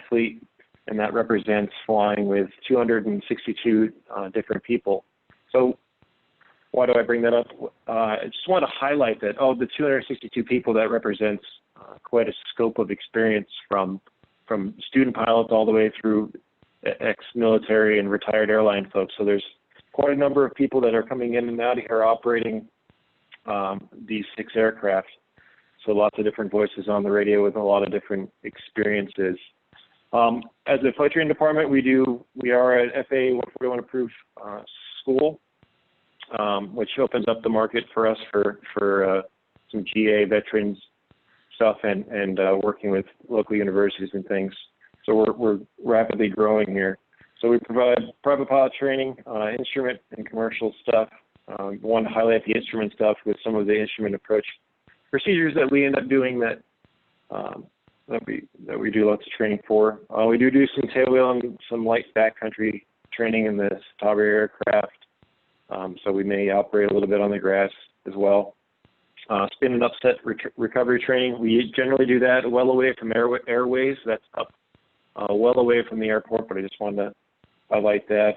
S5: fleet, and that represents flying with 262 different people. So why do I bring that up? I just want to highlight that of the 262 people, that represents quite a scope of experience from student pilots all the way through ex-military and retired airline folks. So there's quite a number of people that are coming in and out of here operating these 6 aircraft. So lots of different voices on the radio with a lot of different experiences. As a flight training department, we are an FAA 141 approved school, which opens up the market for us for some GA veterans stuff and working with local universities and things. So we're rapidly growing here. So we provide private pilot training, instrument and commercial stuff. Want to highlight the instrument stuff with some of the instrument approach procedures that we end up doing that we do lots of training for. We do some tailwheel and some light backcountry training in the Sabre aircraft. So we may operate a little bit on the grass as well. Spin and upset recovery training. We generally do that well away from airways. That's up well away from the airport, but I just wanted to highlight that.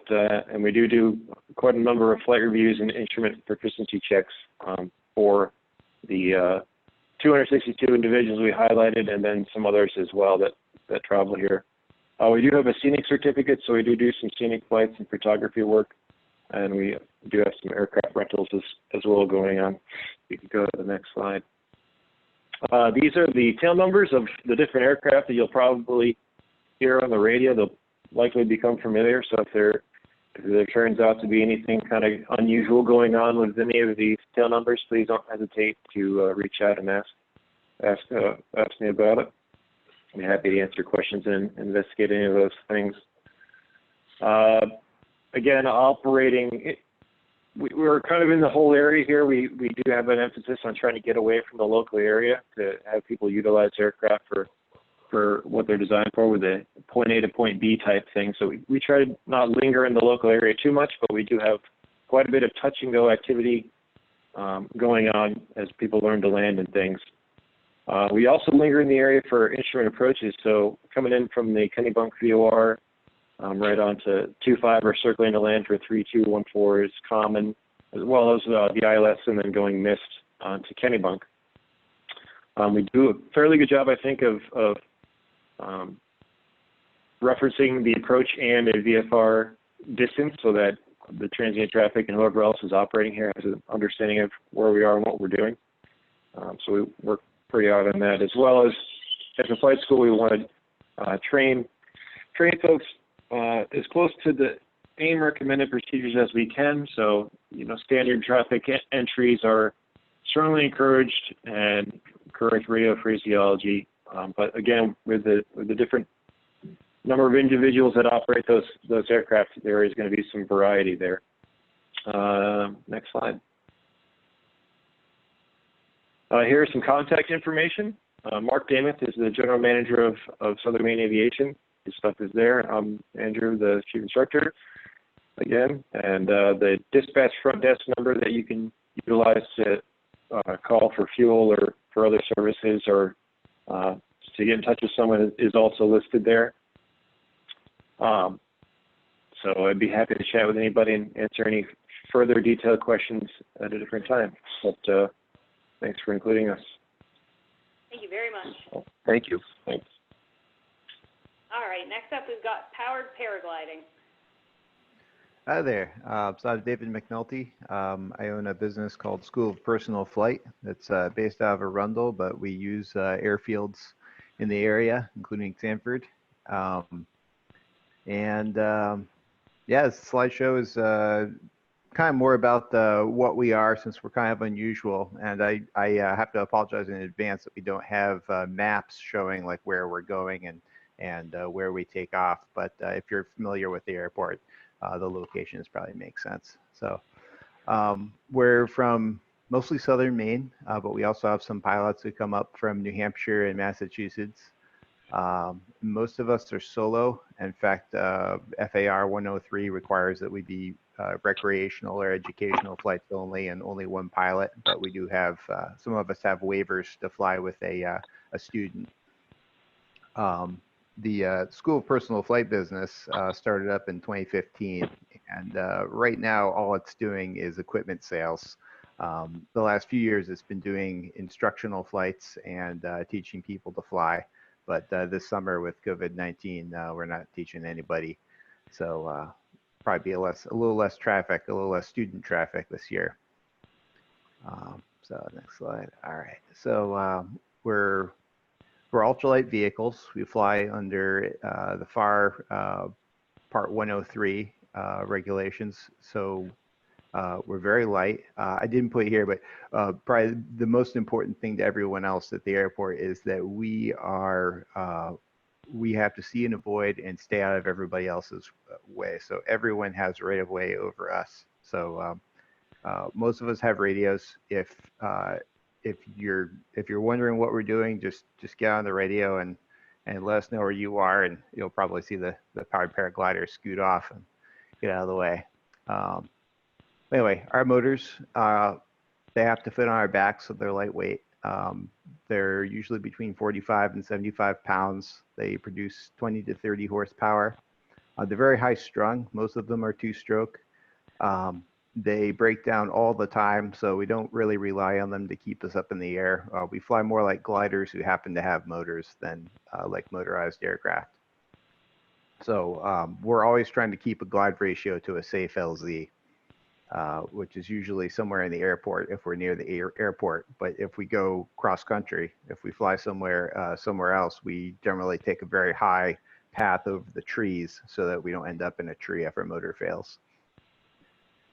S5: And we do quite a number of flight reviews and instrument proficiency checks for the 262 individuals we highlighted, and then some others as well that travel here. We do have a scenic certificate, so we do some scenic flights and photography work, and we do have some aircraft rentals as well going on. You can go to the next slide. These are the tail numbers of the different aircraft that you'll probably hear on the radio. They'll likely become familiar, so if there turns out to be anything kind of unusual going on with any of these tail numbers, please don't hesitate to reach out and ask me about it. I'm happy to answer questions and investigate any of those things. Again, operating, we're kind of in the whole area here. We do have an emphasis on trying to get away from the local area to have people utilize aircraft for what they're designed for, with a point A to point B type thing. So we try to not linger in the local area too much, but we do have quite a bit of touch and go activity going on as people learn to land and things. We also linger in the area for instrument approaches. So coming in from the Kennebunk VOR right on to 2-5 or circling to land for 3-2-1-4 is common, as well as the ILS and then going missed to Kennebunk. We do a fairly good job, I think, of referencing the approach and a VFR distance so that the transient traffic and whoever else is operating here has an understanding of where we are and what we're doing. So we work pretty hard on that, as well as a flight school, we want to train folks as close to the AIM recommended procedures as we can. So, standard traffic entries are strongly encouraged and encourage radio phraseology. But again, with the different number of individuals that operate those aircraft, there is going to be some variety there. Next slide. Here's some contact information. Mark Damath is the general manager of Southern Maine Aviation. His stuff is there. I'm Andrew, the chief instructor, again. And the dispatch front desk number that you can utilize to call for fuel or for other services or to get in touch with someone is also listed there. So I'd be happy to chat with anybody and answer any further detailed questions at a different time. But thanks for including us.
S1: Thank you very much.
S5: Thank you. Thanks.
S1: All right, next up we've got powered paragliding.
S6: Hi there. So I'm David McNulty. I own a business called School of Personal Flight that's based out of Arundel, but we use airfields in the area, including Sanford. Yeah, this slideshow is kind of more about what we are, since we're kind of unusual. And I have to apologize in advance that we don't have maps showing like where we're going and where we take off. But if you're familiar with the airport, the locations probably make sense. So we're from mostly Southern Maine, but we also have some pilots who come up from New Hampshire and Massachusetts. Most of us are solo. In fact, FAR 103 requires that we be recreational or educational flights only, and only one pilot. But we do have, some of us have waivers to fly with a student. The School of Personal Flight business started up in 2015, and right now all it's doing is equipment sales. The last few years it's been doing instructional flights and teaching people to fly, but this summer with COVID-19 we're not teaching anybody. So probably be a little less traffic, a little less student traffic this year. So next slide. All right. So we're ultralight vehicles. We fly under the FAR Part 103 regulations. So we're very light. I didn't put it here, but probably the most important thing to everyone else at the airport is that we have to see and avoid and stay out of everybody else's way. So everyone has right of way over us. So most of us have radios. If you're wondering what we're doing, just get on the radio and let us know where you are, and you'll probably see the powered paraglider scoot off and get out of the way. Anyway, our motors, they have to fit on our backs, so they're lightweight. They're usually between 45 and 75 pounds. They produce 20 to 30 horsepower. They're very high strung. Most of them are two-stroke. They break down all the time, so we don't really rely on them to keep us up in the air. We fly more like gliders who happen to have motors than like motorized aircraft. So we're always trying to keep a glide ratio to a safe LZ, which is usually somewhere in the airport if we're near the airport. But if we go cross country, if we fly somewhere else, we generally take a very high path over the trees so that we don't end up in a tree if our motor fails.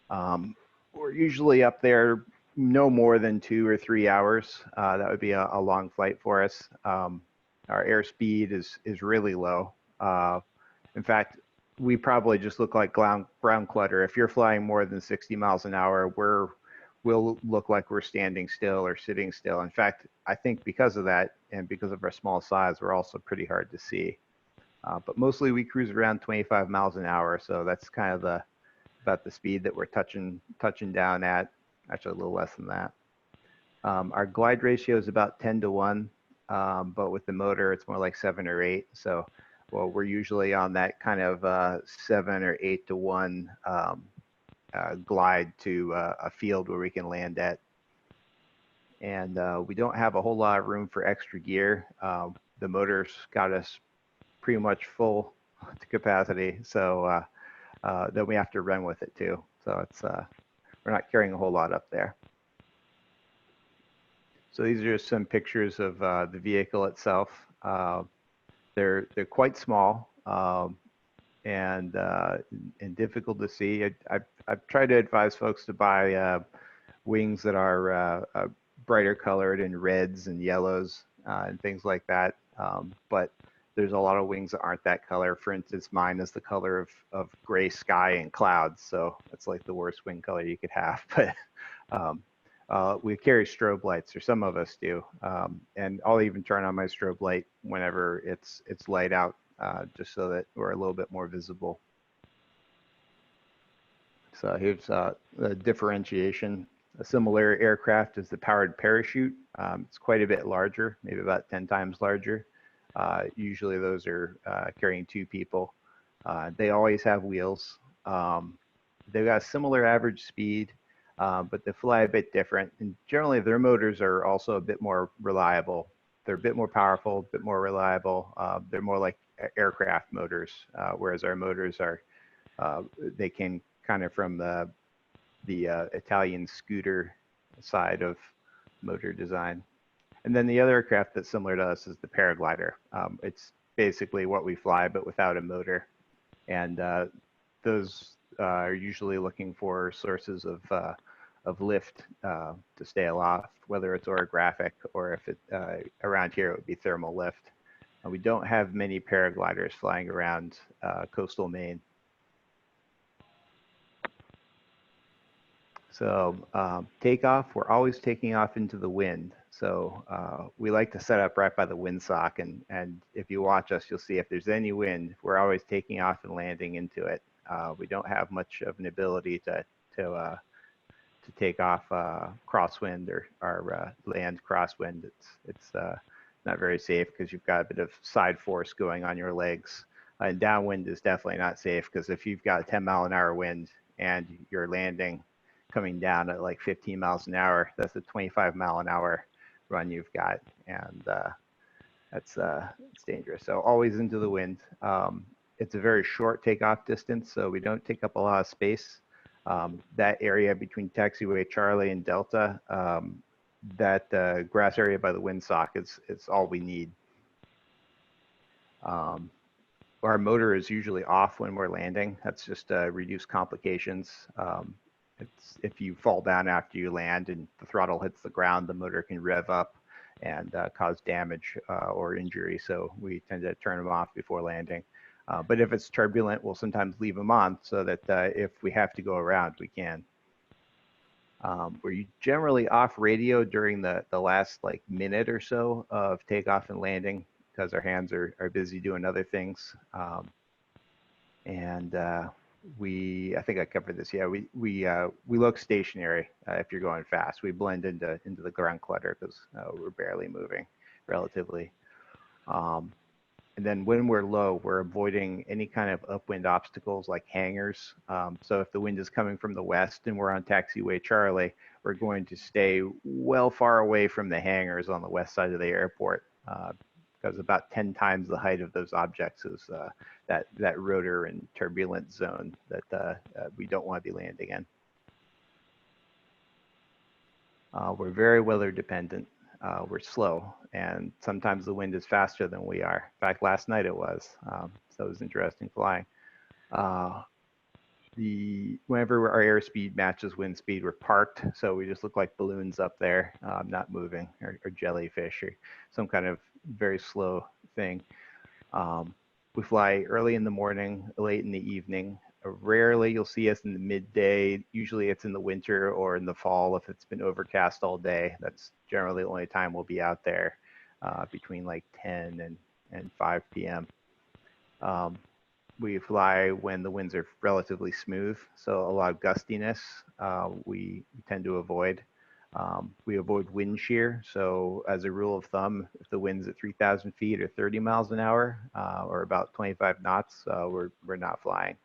S6: We're usually up there no more than 2 or 3 hours. That would be a long flight for us. Our airspeed is really low. In fact, we probably just look like ground clutter. If you're flying more than 60 miles an hour, we'll look like we're standing still or sitting still. In fact, I think because of that and because of our small size, we're also pretty hard to see. But mostly we cruise around 25 miles an hour, so that's kind of about the speed that we're touching down at. Actually, a little less than that. Our glide ratio is about 10 to 1, but with the motor, it's more like 7 or 8. So, well, we're usually on that kind of 7 or 8 to 1 glide to a field where we can land at. And we don't have a whole lot of room for extra gear. The motor's got us pretty much full to capacity, so then we have to run with it too. So it's we're not carrying a whole lot up there. So these are just some pictures of the vehicle itself. They're quite small and difficult to see. I've tried to advise folks to buy wings that are brighter colored in reds and yellows and things like that. But there's a lot of wings that aren't that color. For instance, mine is the color of gray sky and clouds, so it's like the worst wing color you could have. But we carry strobe lights, or some of us do, and I'll even turn on my strobe light whenever it's light out, just so that we're a little bit more visible. So here's the differentiation. A similar aircraft is the powered parachute. It's quite a bit larger, maybe about 10 times larger. Usually those are carrying 2 people. They always have wheels. They've got a similar average speed, but they fly a bit different. And generally their motors are also a bit more reliable. They're a bit more powerful, a bit more reliable. They're more like aircraft motors, whereas our motors are, they came kind of from the Italian scooter side of motor design. And then the other aircraft that's similar to us is the paraglider. It's basically what we fly, but without a motor. And those are usually looking for sources of lift to stay aloft, whether it's orographic or if it around here it would be thermal lift. And we don't have many paragliders flying around coastal Maine. So takeoff, we're always taking off into the wind. So we like to set up right by the windsock, and if you watch us, you'll see if there's any wind, we're always taking off and landing into it. We don't have much of an ability to take off crosswind or land crosswind. It's not very safe because you've got a bit of side force going on your legs. And downwind is definitely not safe because if you've got a 10-mile-an-hour wind and you're landing coming down at like 15 miles an hour, that's a 25-mile-an-hour run you've got, and it's dangerous. So always into the wind. it's a very short takeoff distance, so we don't take up a lot of space. That area between taxiway Charlie and Delta, that grass area by the windsock is all we need. Our motor is usually off when we're landing. That's just to reduce complications. If you fall down after you land and the throttle hits the ground, the motor can rev up and cause damage or injury. So we tend to turn them off before landing. But if it's turbulent, we'll sometimes leave them on so that if we have to go around, we can. We're generally off radio during the last like minute or so of takeoff and landing because our hands are busy doing other things. I think I covered this. Yeah, we look stationary if you're going fast. We blend into the ground clutter because we're barely moving, relatively. And then when we're low, we're avoiding any kind of upwind obstacles like hangars. So if the wind is coming from the west and we're on taxiway Charlie, we're going to stay well far away from the hangars on the west side of the airport because about 10 times the height of those objects is that rotor and turbulent zone that we don't want to be landing in. We're very weather dependent. We're slow, and sometimes the wind is faster than we are. In fact, last night it was, so it was interesting flying. Whenever our airspeed matches wind speed, we're parked, so we just look like balloons up there, not moving, or jellyfish, or some kind of very slow thing. We fly early in the morning, late in the evening. Rarely you'll see us in the midday. Usually it's in the winter or in the fall if it's been overcast all day. That's generally the only time we'll be out there between like 10 and 5 p.m. We fly when the winds are relatively smooth, so a lot of gustiness we tend to avoid. We avoid wind shear, so as a rule of thumb, if the wind's at 3,000 feet or 30 miles an hour or about 25 knots, we're not flying.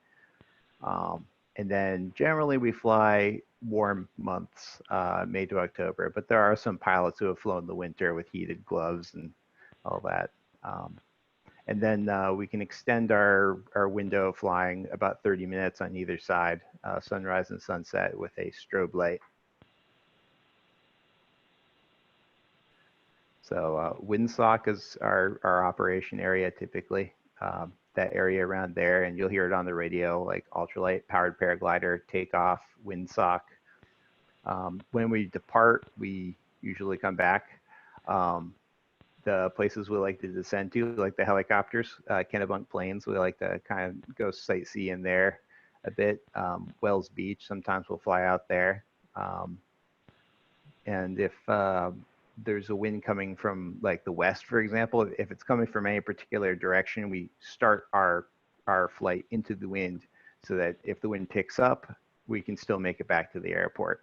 S6: And then generally we fly warm months, May to October, but there are some pilots who have flown the winter with heated gloves and all that. And then we can extend our window of flying about 30 minutes on either side, sunrise and sunset with a strobe light. So windsock is our operation area typically. That area around there, and you'll hear it on the radio, like ultralight powered paraglider, takeoff, windsock. When we depart, we usually come back. The places we like to descend to, like the helicopters, Kennebunk Plains, we like to kind of go sightsee there a bit. Wells Beach, sometimes we'll fly out there. And if there's a wind coming from like the west, for example, if it's coming from any particular direction, we start our flight into the wind so that if the wind picks up, we can still make it back to the airport.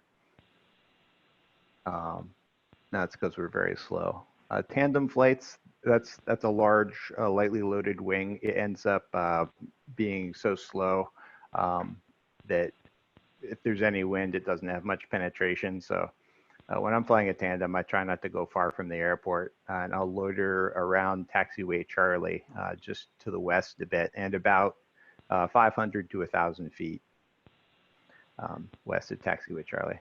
S6: That's because we're very slow. Tandem flights, that's a large, lightly loaded wing. It ends up being so slow that if there's any wind, it doesn't have much penetration. So when I'm flying a tandem, I try not to go far from the airport, and I'll loiter around taxiway Charlie, just to the west a bit, and about 500 to 1,000 feet west of taxiway Charlie.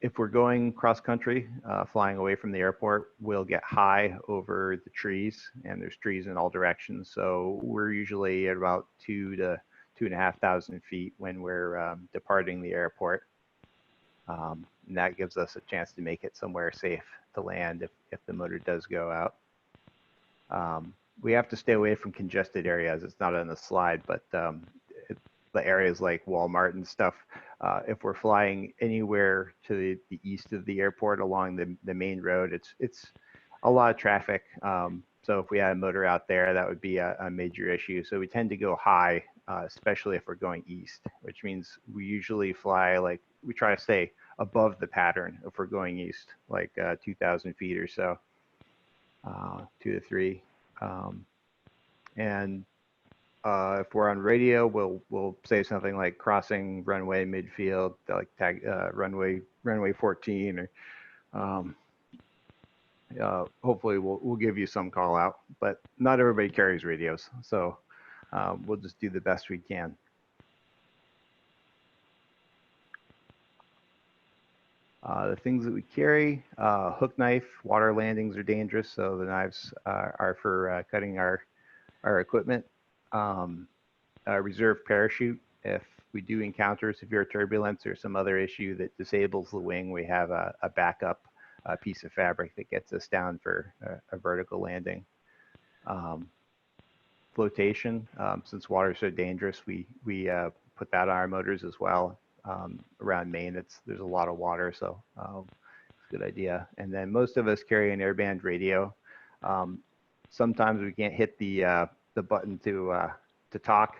S6: If we're going cross country, flying away from the airport, we'll get high over the trees, and there's trees in all directions. So we're usually at about 2,000 to 2,500 feet when we're departing the airport. And that gives us a chance to make it somewhere safe to land if the motor does go out. We have to stay away from congested areas. It's not on the slide, but the areas like Walmart and stuff, if we're flying anywhere to the east of the airport along the main road, it's a lot of traffic. So if we had a motor out there, that would be a major issue. So we tend to go high, especially if we're going east, which means we usually fly we try to stay above the pattern if we're going east, like 2,000 feet or so, 2 to 3. And if we're on radio, we'll say something like crossing runway midfield, like tag runway 14, or hopefully we'll give you some call out. But not everybody carries radios, so we'll just do the best we can. The things that we carry, hook knife, water landings are dangerous, so the knives are for cutting our equipment. Reserve parachute, if we do encounter severe turbulence or some other issue that disables the wing, we have a backup piece of fabric that gets us down for a vertical landing. Flotation, since water is so dangerous, we put that on our motors as well. Around Maine, there's a lot of water, so it's a good idea. And then most of us carry an airband radio. Sometimes we can't hit the button to talk,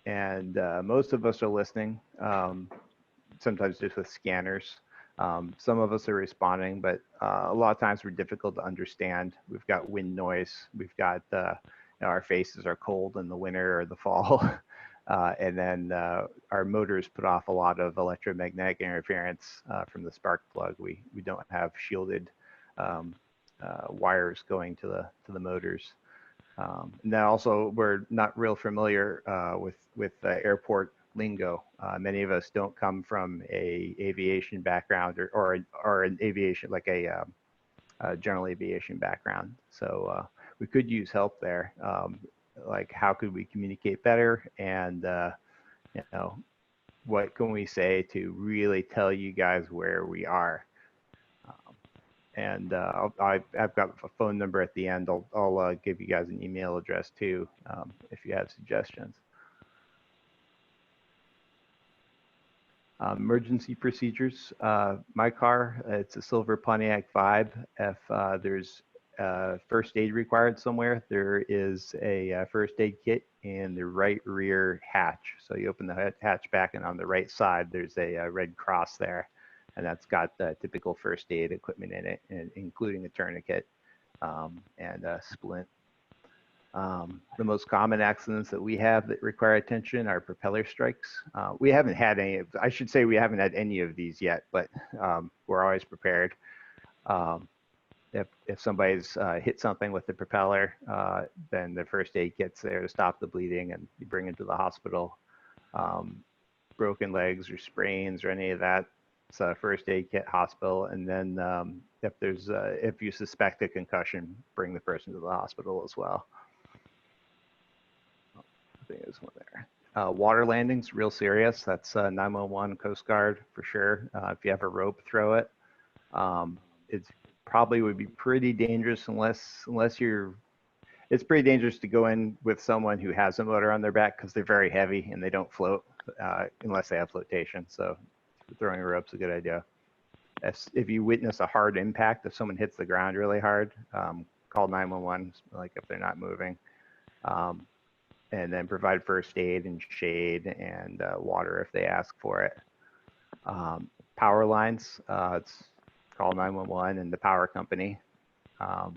S6: and most of us are listening. Sometimes just with scanners. Some of us are responding, but a lot of times we're difficult to understand. We've got wind noise. We've got our faces are cold in the winter or the fall. And then our motors put off a lot of electromagnetic interference from the spark plug. We don't have shielded wires going to the motors. And then also we're not real familiar with airport lingo. Many of us don't come from a aviation background or an aviation like a general aviation background. So we could use help there. Like how could we communicate better, and what can we say to really tell you guys where we are? And I've got a phone number at the end. I'll give you guys an email address too if you have suggestions. Emergency procedures. My car, it's a silver Pontiac Vibe. If there's first aid required somewhere, there is a first aid kit in the right rear hatch. So you open the hatch back, and on the right side, there's a red cross there. And that's got typical first aid equipment in it, including a tourniquet and a splint. The most common accidents that we have that require attention are propeller strikes. We haven't had any, I should say we haven't had any of these yet, but we're always prepared. If somebody's hit something with the propeller, then the first aid kit's there to stop the bleeding and you bring it to the hospital. Broken legs or sprains or any of that, it's a first aid kit, hospital. And then if you suspect a concussion, bring the person to the hospital as well. I think there's one there. Water landings, real serious. That's 911, Coast Guard for sure. If you have a rope, throw it. It's probably would be pretty dangerous unless you're, it's pretty dangerous to go in with someone who has a motor on their back because they're very heavy and they don't float unless they have flotation. So throwing a rope's a good idea. If you witness a hard impact, if someone hits the ground really hard, call 911, like if they're not moving. And then provide first aid and shade and water if they ask for it. Power lines, it's call 911 and the power company. Yeah.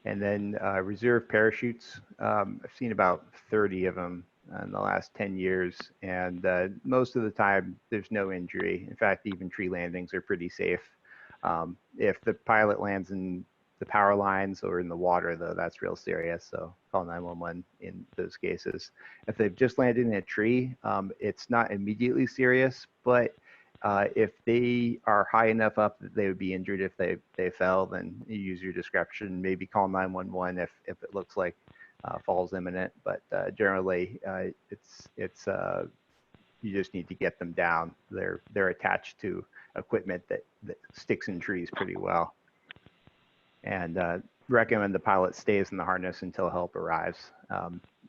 S6: And then reserve parachutes. I've seen about 30 of them in the last 10 years, and most of the time there's no injury. In fact, even tree landings are pretty safe. If the pilot lands in the power lines or in the water, though, that's real serious. So call 911 in those cases. If they've just landed in a tree, it's not immediately serious, but if they are high enough up that they would be injured if they fell, then you use your discretion. Maybe call 911 if it looks like fall's imminent. But generally, it's you just need to get them down. They're attached to equipment that sticks in trees pretty well. And recommend the pilot stays in the harness until help arrives.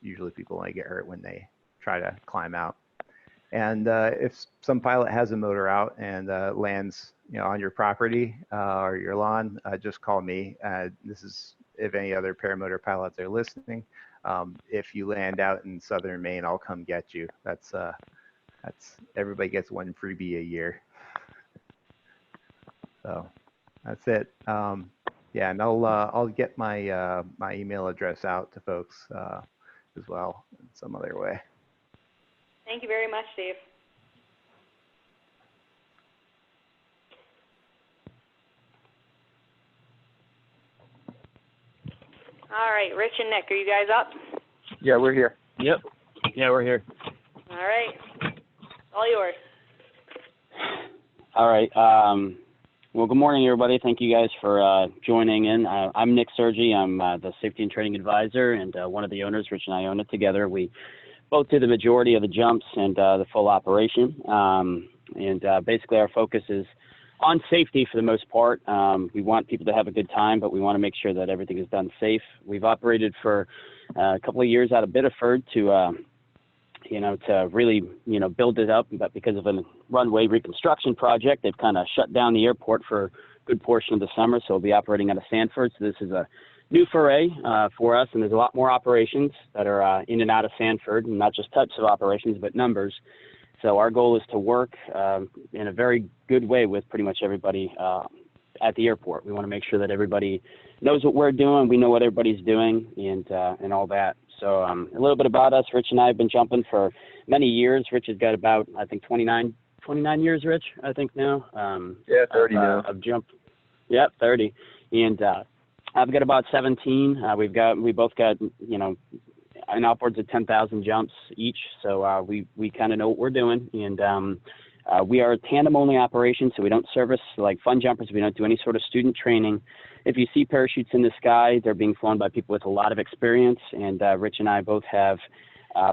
S6: Usually people only get hurt when they try to climb out. And if some pilot has a motor out and lands on your property or your lawn, just call me. This is if any other paramotor pilots are listening. If you land out in southern Maine, I'll come get you. That's everybody gets one freebie a year. So that's it. Yeah, and I'll get my my email address out to folks as well in some other way.
S1: Thank you very much, Steve. All right, Rich and Nick, are you guys up?
S5: Yeah, we're here.
S4: Yep. Yeah, we're here.
S1: All right. All yours.
S7: All right. Well, good morning, everybody. Thank you guys for joining in. I'm Nick Sergi. I'm the Safety and Training Advisor and one of the owners. Rich and I own it together. We both do the majority of the jumps and the full operation. Basically, our focus is on safety for the most part. We want people to have a good time, but we want to make sure that everything is done safe. We've operated for a couple of years out of Biddeford to really, build it up. But because of a runway reconstruction project, they've kind of shut down the airport for a good portion of the summer. So we'll be operating out of Sanford. So this is a new foray for us. And there's a lot more operations that are in and out of Sanford, and not just types of operations, but numbers. So our goal is to work in a very good way with pretty much everybody at the airport. We want to make sure that everybody knows what we're doing. We know what everybody's doing and all that. So a little bit about us. Rich and I have been jumping for many years. Rich has got about, I think, 29 years, Rich, I think now.
S5: 30 now.
S7: Of jump. Yep, 30. And I've got about 17. We both got, an upwards of 10,000 jumps each. So we kind of know what we're doing. And we are a tandem-only operation, so we don't service like fun jumpers. We don't do any sort of student training. If you see parachutes in the sky, they're being flown by people with a lot of experience. And Rich and I both have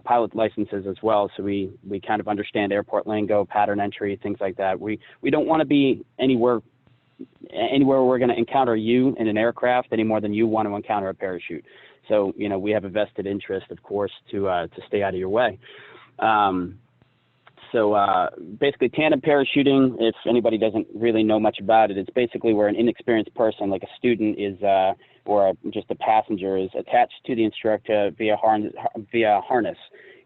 S7: pilot licenses as well, so we kind of understand airport lingo, pattern entry, things like that. We don't want to be anywhere we're going to encounter you in an aircraft any more than you want to encounter a parachute. So, we have a vested interest, of course, to stay out of your way. So basically tandem parachuting, if anybody doesn't really know much about it, it's basically where an inexperienced person, like a student is, or just a passenger, is attached to the instructor via harness.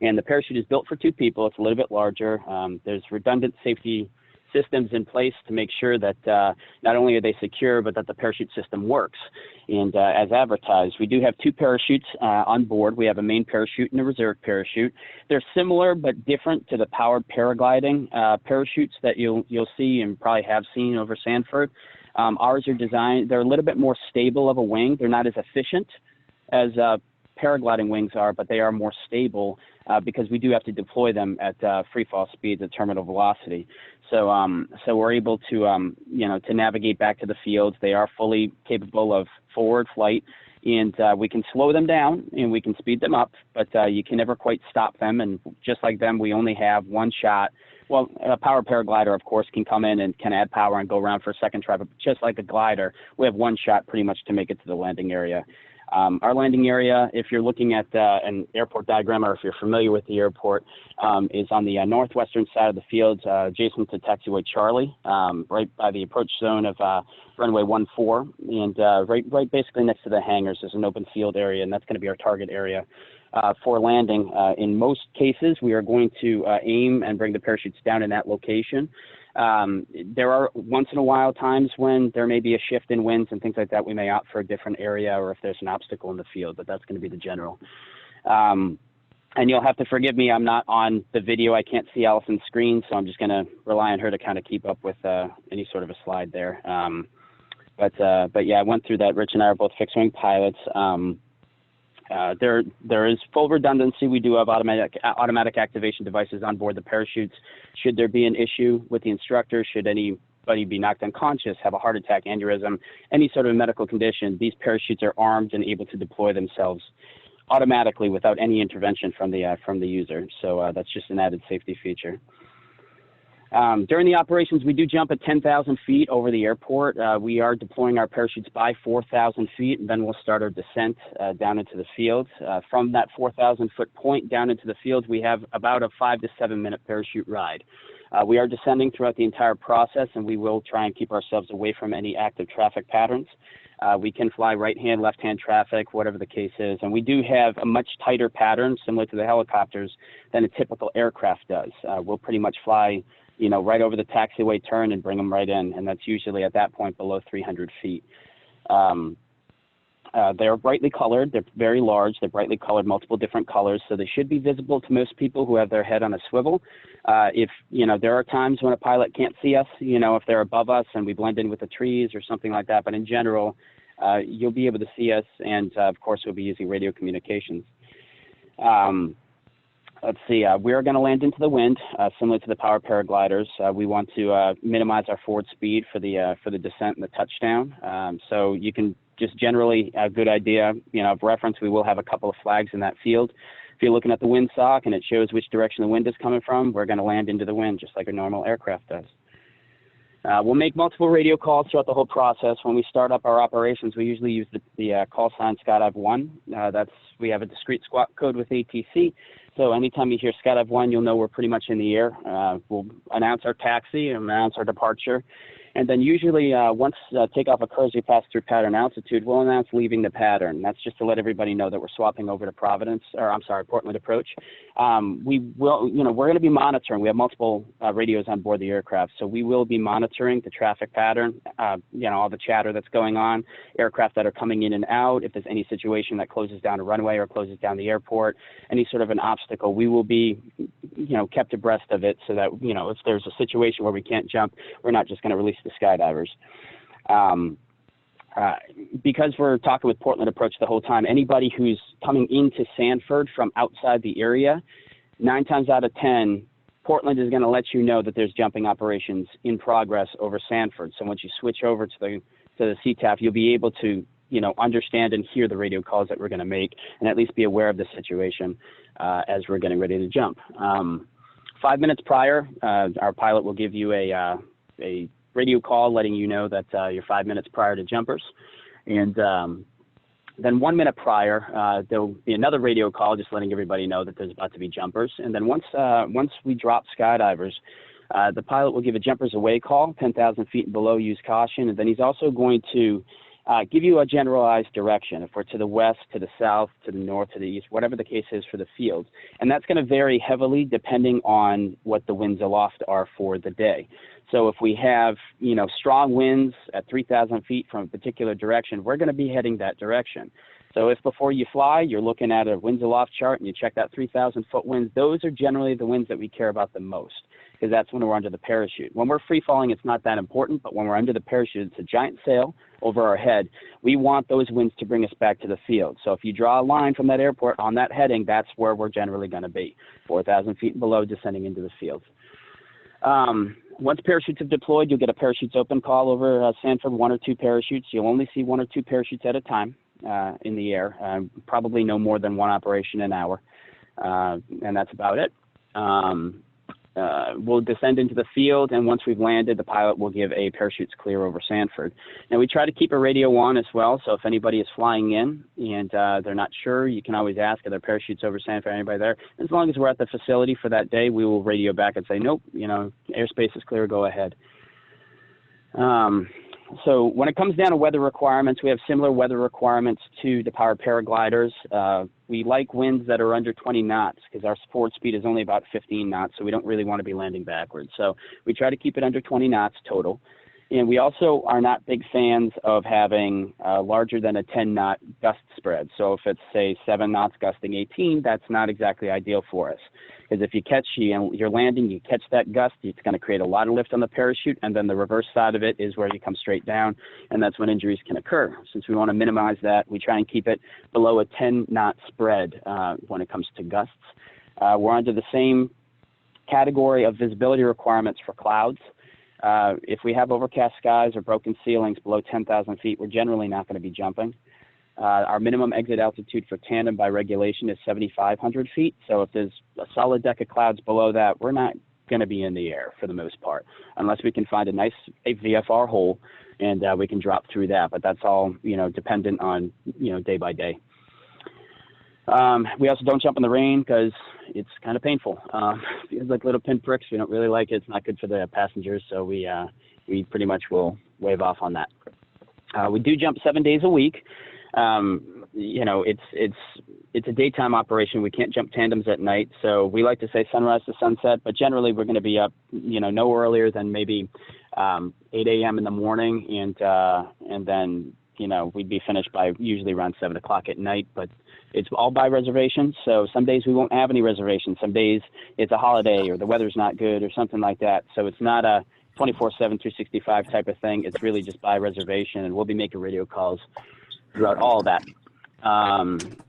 S7: And the parachute is built for two people. It's a little bit larger. There's redundant safety systems in place to make sure that not only are they secure, but that the parachute system works. And as advertised, we do have two parachutes on board. We have a main parachute and a reserve parachute. They're similar but different to the powered paragliding parachutes that you'll see and probably have seen over Sanford. Ours are designed, they're a little bit more stable of a wing. They're not as efficient as paragliding wings are, but they are more stable because we do have to deploy them at free fall speeds at terminal velocity. So we're able to, to navigate back to the fields. They are fully capable of forward flight, and we can slow them down and we can speed them up, but you can never quite stop them. And just like them, we only have one shot. Well, a power paraglider, of course, can come in and can add power and go around for a second try, but just like a glider, we have one shot pretty much to make it to the landing area. Our landing area, if you're looking at an airport diagram or if you're familiar with the airport, is on the northwestern side of the field, adjacent to taxiway Charlie, right by the approach zone of runway 14, and right basically next to the hangars. There's an open field area, and that's going to be our target area for landing. In most cases, we are going to aim and bring the parachutes down in that location. There are once in a while times when there may be a shift in winds and things like that. We may opt for a different area or if there's an obstacle in the field, but that's going to be the general. And you'll have to forgive me, I'm not on the video. I can't see Allison's screen, so I'm just going to rely on her to kind of keep up with any sort of a slide there. But yeah, I went through that. Rich and I are both fixed-wing pilots. There is full redundancy. We do have automatic activation devices on board the parachutes. Should there be an issue with the instructor, should anybody be knocked unconscious, have a heart attack, aneurysm, any sort of medical condition, these parachutes are armed and able to deploy themselves automatically without any intervention from the user. So that's just an added safety feature. During the operations, we do jump at 10,000 feet over the airport. We are deploying our parachutes by 4,000 feet, and then we'll start our descent down into the field. From that 4,000-foot point down into the field, we have about a 5 to 7 minute parachute ride. We are descending throughout the entire process, and we will try and keep ourselves away from any active traffic patterns. We can fly right-hand, left-hand traffic, whatever the case is. And we do have a much tighter pattern, similar to the helicopters, than a typical aircraft does. We'll pretty much fly right over the taxiway turn and bring them right in, and that's usually at that point below 300 feet. They're brightly colored. They're very large. They're brightly colored, multiple different colors, so they should be visible to most people who have their head on a swivel. If, there are times when a pilot can't see us, if they're above us and we blend in with the trees or something like that, but in general, you'll be able to see us, and of course, we'll be using radio communications. Let's see, we are going to land into the wind, similar to the power paragliders. We want to minimize our forward speed for the descent and the touchdown. So you can just generally a good idea, of reference, we will have a couple of flags in that field. If you're looking at the windsock and it shows which direction the wind is coming from, we're going to land into the wind just like a normal aircraft does. We'll make multiple radio calls throughout the whole process. When we start up our operations, we usually use the call sign Skydive 1. We have a discrete squawk code with ATC. So anytime you hear Skydive 1, you'll know we're pretty much in the air. We'll announce our taxi and announce our departure. And then usually once takeoff occurs, we pass through pattern altitude, we'll announce leaving the pattern. That's just to let everybody know that we're swapping over to Portland approach. We will, we're going to be monitoring. We have multiple radios on board the aircraft, so we will be monitoring the traffic pattern, all the chatter that's going on, aircraft that are coming in and out. If there's any situation that closes down a runway or closes down the airport, any sort of an obstacle, we will be, kept abreast of it so that, if there's a situation where we can't jump, we're not just going to release the skydivers. Because we're talking with Portland approach the whole time, anybody who's coming into Sanford from outside the area, 9 times out of 10, Portland is going to let you know that there's jumping operations in progress over Sanford. So once you switch over to the CTAF, you'll be able to understand and hear the radio calls that we're going to make, and at least be aware of the situation as we're getting ready to jump. 5 minutes prior, our pilot will give you a radio call letting you know that you're 5 minutes prior to jumpers. And then 1 minute prior, there'll be another radio call just letting everybody know that there's about to be jumpers. And then once we drop skydivers, the pilot will give a jumpers away call, 10,000 feet and below, use caution. And then he's also going to give you a generalized direction, if we're to the west, to the south, to the north, to the east, whatever the case is for the field. And that's going to vary heavily depending on what the winds aloft are for the day. So if we have, strong winds at 3,000 feet from a particular direction, we're going to be heading that direction. So if before you fly, you're looking at a winds aloft chart and you check that 3,000-foot winds, those are generally the winds that we care about the most, because that's when we're under the parachute. When we're free falling, it's not that important, but when we're under the parachute, it's a giant sail over our head. We want those winds to bring us back to the field. So if you draw a line from that airport on that heading, that's where we're generally going to be, 4,000 feet and below, descending into the field. Once parachutes have deployed, you'll get a parachutes open call over Sanford, 1 or 2 parachutes. You'll only see 1 or 2 parachutes at a time in the air, probably no more than 1 operation an hour, and that's about it. We'll descend into the field, and once we've landed, the pilot will give a parachutes clear over Sanford. Now, we try to keep a radio on as well, so if anybody is flying in and they're not sure, you can always ask, are there parachutes over Sanford, anybody there? As long as we're at the facility for that day, we will radio back and say, nope, airspace is clear, go ahead. So when it comes down to weather requirements, we have similar weather requirements to the power paragliders. We like winds that are under 20 knots because our forward speed is only about 15 knots, so we don't really want to be landing backwards. So we try to keep it under 20 knots total. And we also are not big fans of having larger than a 10-knot gust spread. So if it's, say, 7 knots gusting 18, that's not exactly ideal for us. Because if you catch, you're landing, you catch that gust, it's going to create a lot of lift on the parachute, and then the reverse side of it is where you come straight down, and that's when injuries can occur. Since we want to minimize that, we try and keep it below a 10-knot spread when it comes to gusts. We're under the same category of visibility requirements for clouds. If we have overcast skies or broken ceilings below 10,000 feet, we're generally not going to be jumping. Our minimum exit altitude for tandem by regulation is 7,500 feet. So if there's a solid deck of clouds below that, we're not going to be in the air for the most part, unless we can find a nice VFR hole and we can drop through that. But that's all, dependent on, day by day. We also don't jump in the rain because it's kind of painful. Feels like little pinpricks. We don't really like it. It's not good for the passengers. So we pretty much will wave off on that. We do jump 7 days a week. It's a daytime operation. We can't jump tandems at night. So we like to say sunrise to sunset, but generally we're going to be up, no earlier than maybe 8 a.m. in the morning. And then, we'd be finished by usually around 7 o'clock at night, but it's all by reservation. So some days we won't have any reservations. Some days it's a holiday or the weather's not good or something like that. So it's not a 24/7, 365 type of thing. It's really just by reservation, and we'll be making radio calls throughout all of that.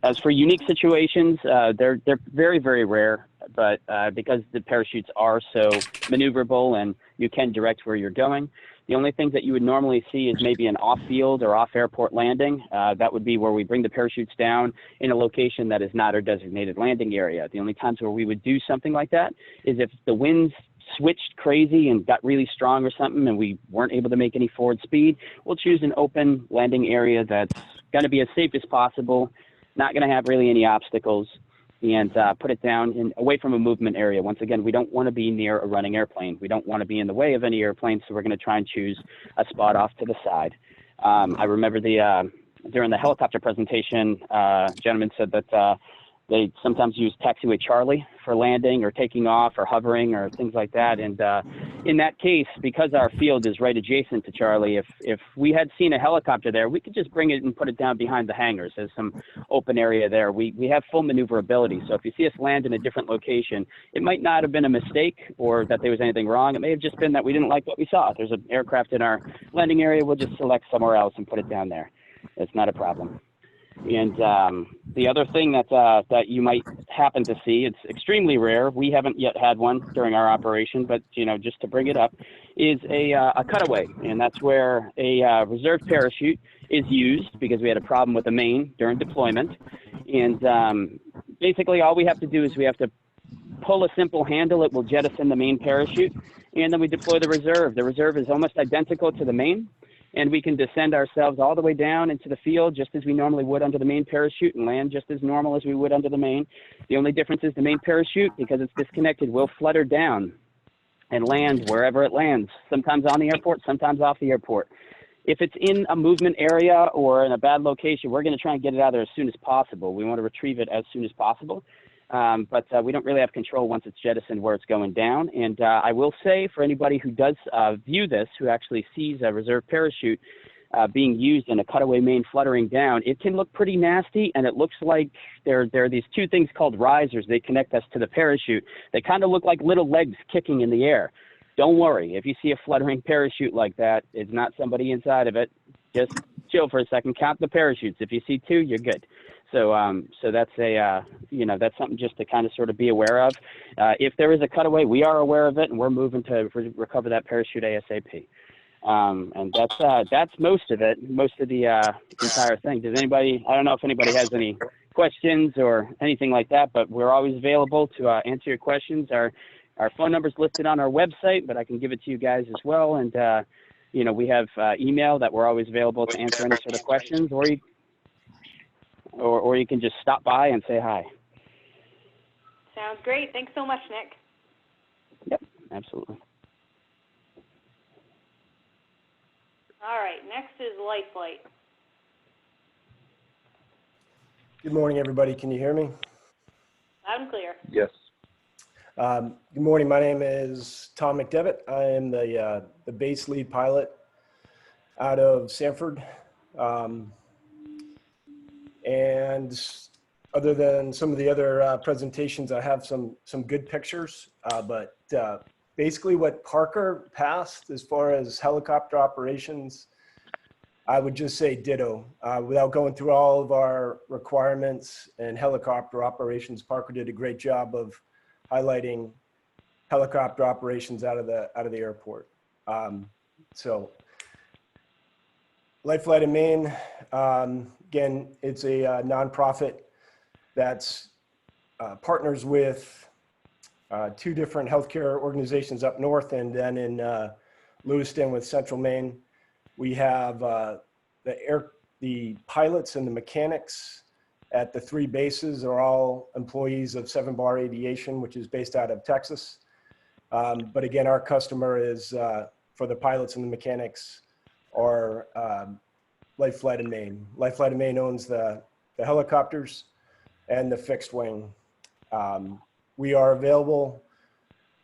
S7: As for unique situations, they're very, very rare, but because the parachutes are so maneuverable and you can direct where you're going, the only things that you would normally see is maybe an off-field or off-airport landing. That would be where we bring the parachutes down in a location that is not our designated landing area. The only times where we would do something like that is if the winds switched crazy and got really strong or something and we weren't able to make any forward speed. We'll choose an open landing area that's going to be as safe as possible, not going to have really any obstacles, and put it down away from a movement area. Once again, we don't want to be near a running airplane. We don't want to be in the way of any airplane, so we're going to try and choose a spot off to the side. I remember during the helicopter presentation, gentleman said that they sometimes use taxiway Charlie for landing or taking off or hovering or things like that. And in that case, because our field is right adjacent to Charlie, if we had seen a helicopter there, we could just bring it and put it down behind the hangars. There's some open area there. We have full maneuverability. So if you see us land in a different location, it might not have been a mistake or that there was anything wrong. It may have just been that we didn't like what we saw. If there's an aircraft in our landing area, we'll just select somewhere else and put it down there. It's not a problem. And the other thing that you might happen to see, it's extremely rare. We haven't yet had one during our operation, but just to bring it up, is a cutaway, and that's where a reserve parachute is used because we had a problem with the main during deployment. And basically, all we have to do is we have to pull a simple handle. It will jettison the main parachute, and then we deploy the reserve. The reserve is almost identical to the main. And we can descend ourselves all the way down into the field just as we normally would under the main parachute and land just as normal as we would under the main. The only difference is the main parachute, because it's disconnected, will flutter down and land wherever it lands, sometimes on the airport, sometimes off the airport. If it's in a movement area or in a bad location, we're going to try and get it out of there as soon as possible. We want to retrieve it as soon as possible. But we don't really have control once it's jettisoned where it's going down. And I will say, for anybody who does view this, who actually sees a reserve parachute being used in a cutaway main fluttering down, it can look pretty nasty, and it looks like there are these two things called risers. They connect us to the parachute. They kind of look like little legs kicking in the air. Don't worry. If you see a fluttering parachute like that, it's not somebody inside of it. Just chill for a second. Count the parachutes. If you see two, you're good. So that's that's something just to kind of sort of be aware of. If there is a cutaway, we are aware of it, and we're moving to recover that parachute ASAP. And that's most of it, most of the entire thing. Does anybody? I don't know if anybody has any questions or anything like that, but we're always available to answer your questions. Our phone number is listed on our website, but I can give it to you guys as well. And we have email that we're always available to answer any sort of questions, or you can just stop by and say hi.
S1: Sounds great. Thanks so much, Nick.
S7: Yep, absolutely.
S1: All right, next is Lifelight.
S8: Good morning, everybody. Can you hear me?
S1: Loud and clear.
S2: Yes.
S8: Good morning. My name is Tom McDevitt. I am the base lead pilot out of Sanford. And other than some of the other presentations, I have some good pictures. But basically what Parker passed as far as helicopter operations, I would just say ditto. Without going through all of our requirements and helicopter operations, Parker did a great job of highlighting helicopter operations out of the airport. So Lifelight in Maine, again, it's a nonprofit that's partners with two different healthcare organizations up north, and then in Lewiston with Central Maine. We have the pilots and the mechanics at the three bases are all employees of 7 Bar Aviation, which is based out of Texas. But again, our customer is, for the pilots and the mechanics, are Lifelight in Maine. Lifelight in Maine owns the helicopters and the fixed wing. We are available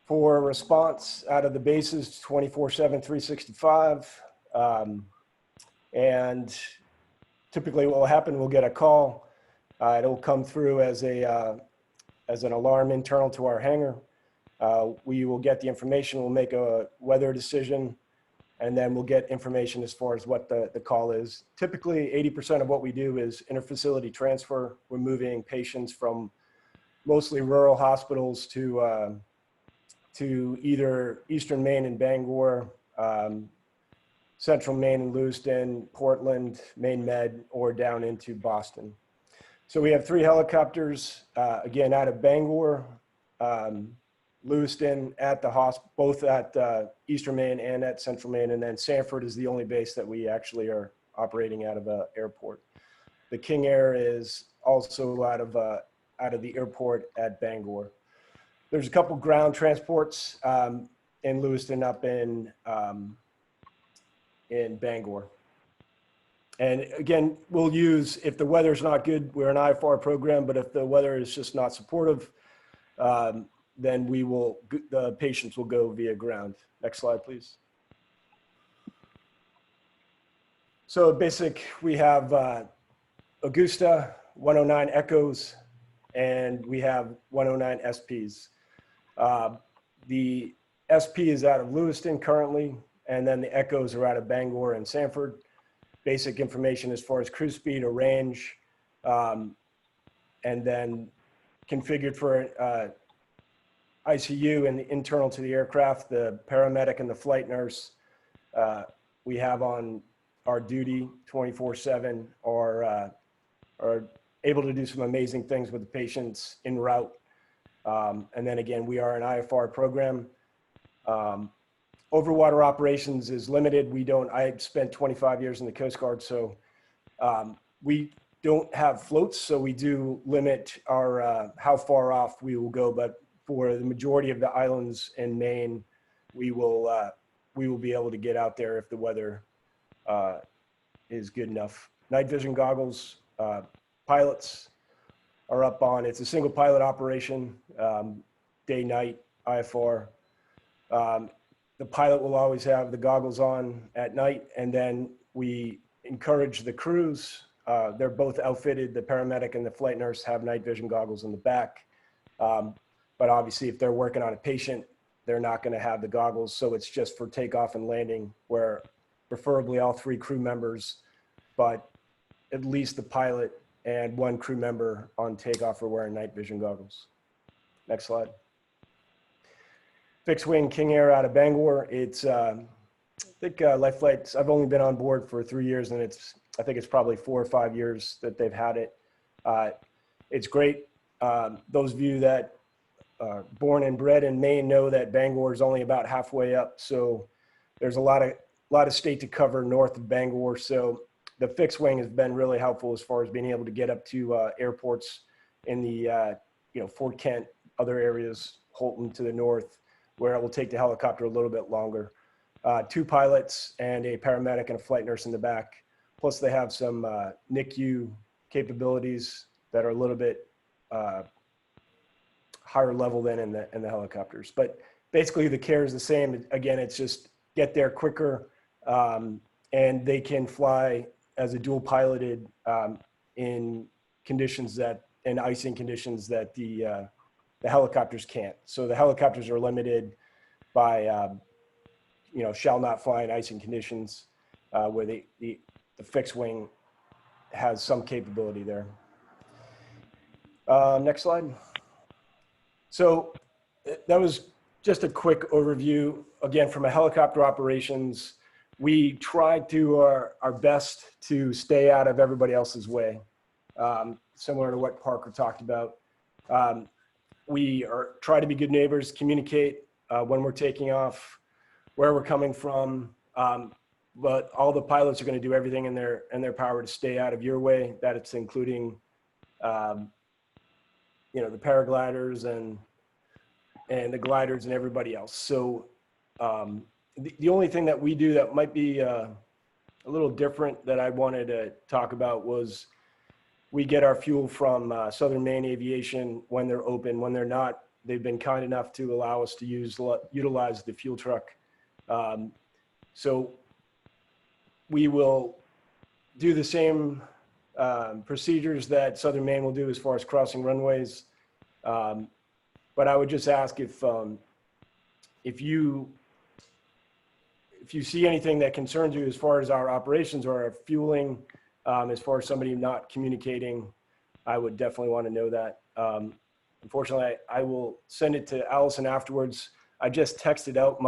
S8: for response out of the bases 24/7, 365. And typically what will happen, we'll get a call. It'll come through as an alarm internal to our hangar. We will get the information, we'll make a weather decision, and then we'll get information as far as what the call is. Typically, 80% of what we do is interfacility transfer. We're moving patients from mostly rural hospitals to either Eastern Maine and Bangor, Central Maine and Lewiston, Portland, Maine Med, or down into Boston. So we have 3 helicopters, again, out of Bangor, Lewiston at the hospital, both at Eastern Maine and at Central Maine, and then Sanford is the only base that we actually are operating out of an airport. The King Air is also out of the airport at Bangor. There's a couple ground transports in Lewiston, up in Bangor. And again, we'll use, if the weather's not good, we're an IFR program, but if the weather is just not supportive, then the patients will go via ground. Next slide, please. So we have Augusta, 109 Echoes, and we have 109 SPs. The SP is out of Lewiston currently, and then the Echoes are out of Bangor and Sanford. Basic information as far as cruise speed or range, and then configured for ICU and the internal to the aircraft, the paramedic and the flight nurse we have on our duty 24/7 are able to do some amazing things with the patients en route. And then again, we are an IFR program. Overwater operations is limited. I spent 25 years in the Coast Guard, so we don't have floats, so we do limit our how far off we will go. But for the majority of the islands in Maine, we will be able to get out there if the weather is good enough. Night vision goggles, pilots are up on. It's a single pilot operation, day, night, IFR. The pilot will always have the goggles on at night, and then we encourage the crews. They're both outfitted. The paramedic and the flight nurse have night vision goggles in the back. But obviously, if they're working on a patient, they're not going to have the goggles. So it's just for takeoff and landing, where preferably all 3 crew members, but at least the pilot and 1 crew member on takeoff are wearing night vision goggles. Next slide. Fixed wing King Air out of Bangor. It's, I think Life Flight's, I've only been on board for 3 years, and I think it's probably 4 or 5 years that they've had it. It's great. Those of you that are born and bred in Maine know that Bangor is only about halfway up. So there's a lot of state to cover north of Bangor. So the fixed wing has been really helpful as far as being able to get up to airports in the, Fort Kent, other areas, Holton to the north, where it will take the helicopter a little bit longer. 2 pilots and a paramedic and a flight nurse in the back. Plus they have some NICU capabilities that are a little bit higher level than in the helicopters. But basically the care is the same. Again, it's just get there quicker, and they can fly as a dual piloted in icing conditions that the helicopters can't. So the helicopters are limited by, shall not fly in icing conditions, where the fixed wing has some capability there. Next slide. So that was just a quick overview. Again, from a helicopter operations, we try to do our best to stay out of everybody else's way, similar to what Parker talked about. We try to be good neighbors, communicate when we're taking off, where we're coming from, but all the pilots are going to do everything in their power to stay out of your way. That it's including, the paragliders and the gliders and everybody else. So the only thing that we do that might be a little different that I wanted to talk about was we get our fuel from Southern Maine Aviation when they're open. When they're not, they've been kind enough to allow us to utilize the fuel truck. So we will do the same procedures that Southern Maine will do as far as crossing runways. But I would just ask if if you see anything that concerns you as far as our operations or our fueling, as far as somebody not communicating, I would definitely want to know that. Unfortunately, I will send it to Allison afterwards. I just texted out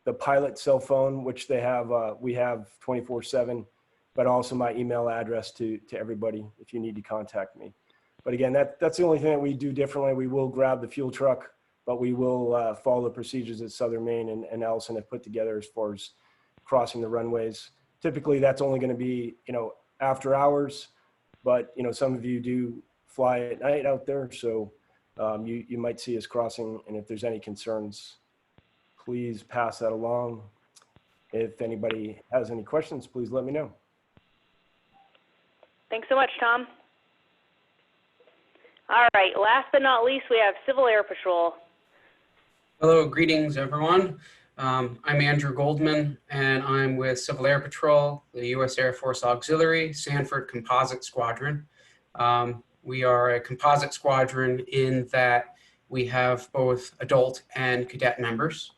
S8: the pilot cell phone, which they have, we have 24/7, but also my email address to everybody if you need to contact me. But again, that's the only thing that we do differently. We will grab the fuel truck, but we will follow the procedures that Southern Maine and Allison have put together as far as crossing the runways. Typically, that's only going to be, after hours, but, some of you do fly at night out there, so you might see us crossing, and if there's any concerns, please pass that along. If anybody has any questions, please let me know.
S1: Thanks so much, Tom. All right, last but not least, we have Civil Air Patrol.
S9: Hello, greetings, everyone. I'm Andrew Goldman, and I'm with Civil Air Patrol, the U.S. Air Force Auxiliary, Sanford Composite Squadron. We are a composite squadron in that we have both adult and cadet members,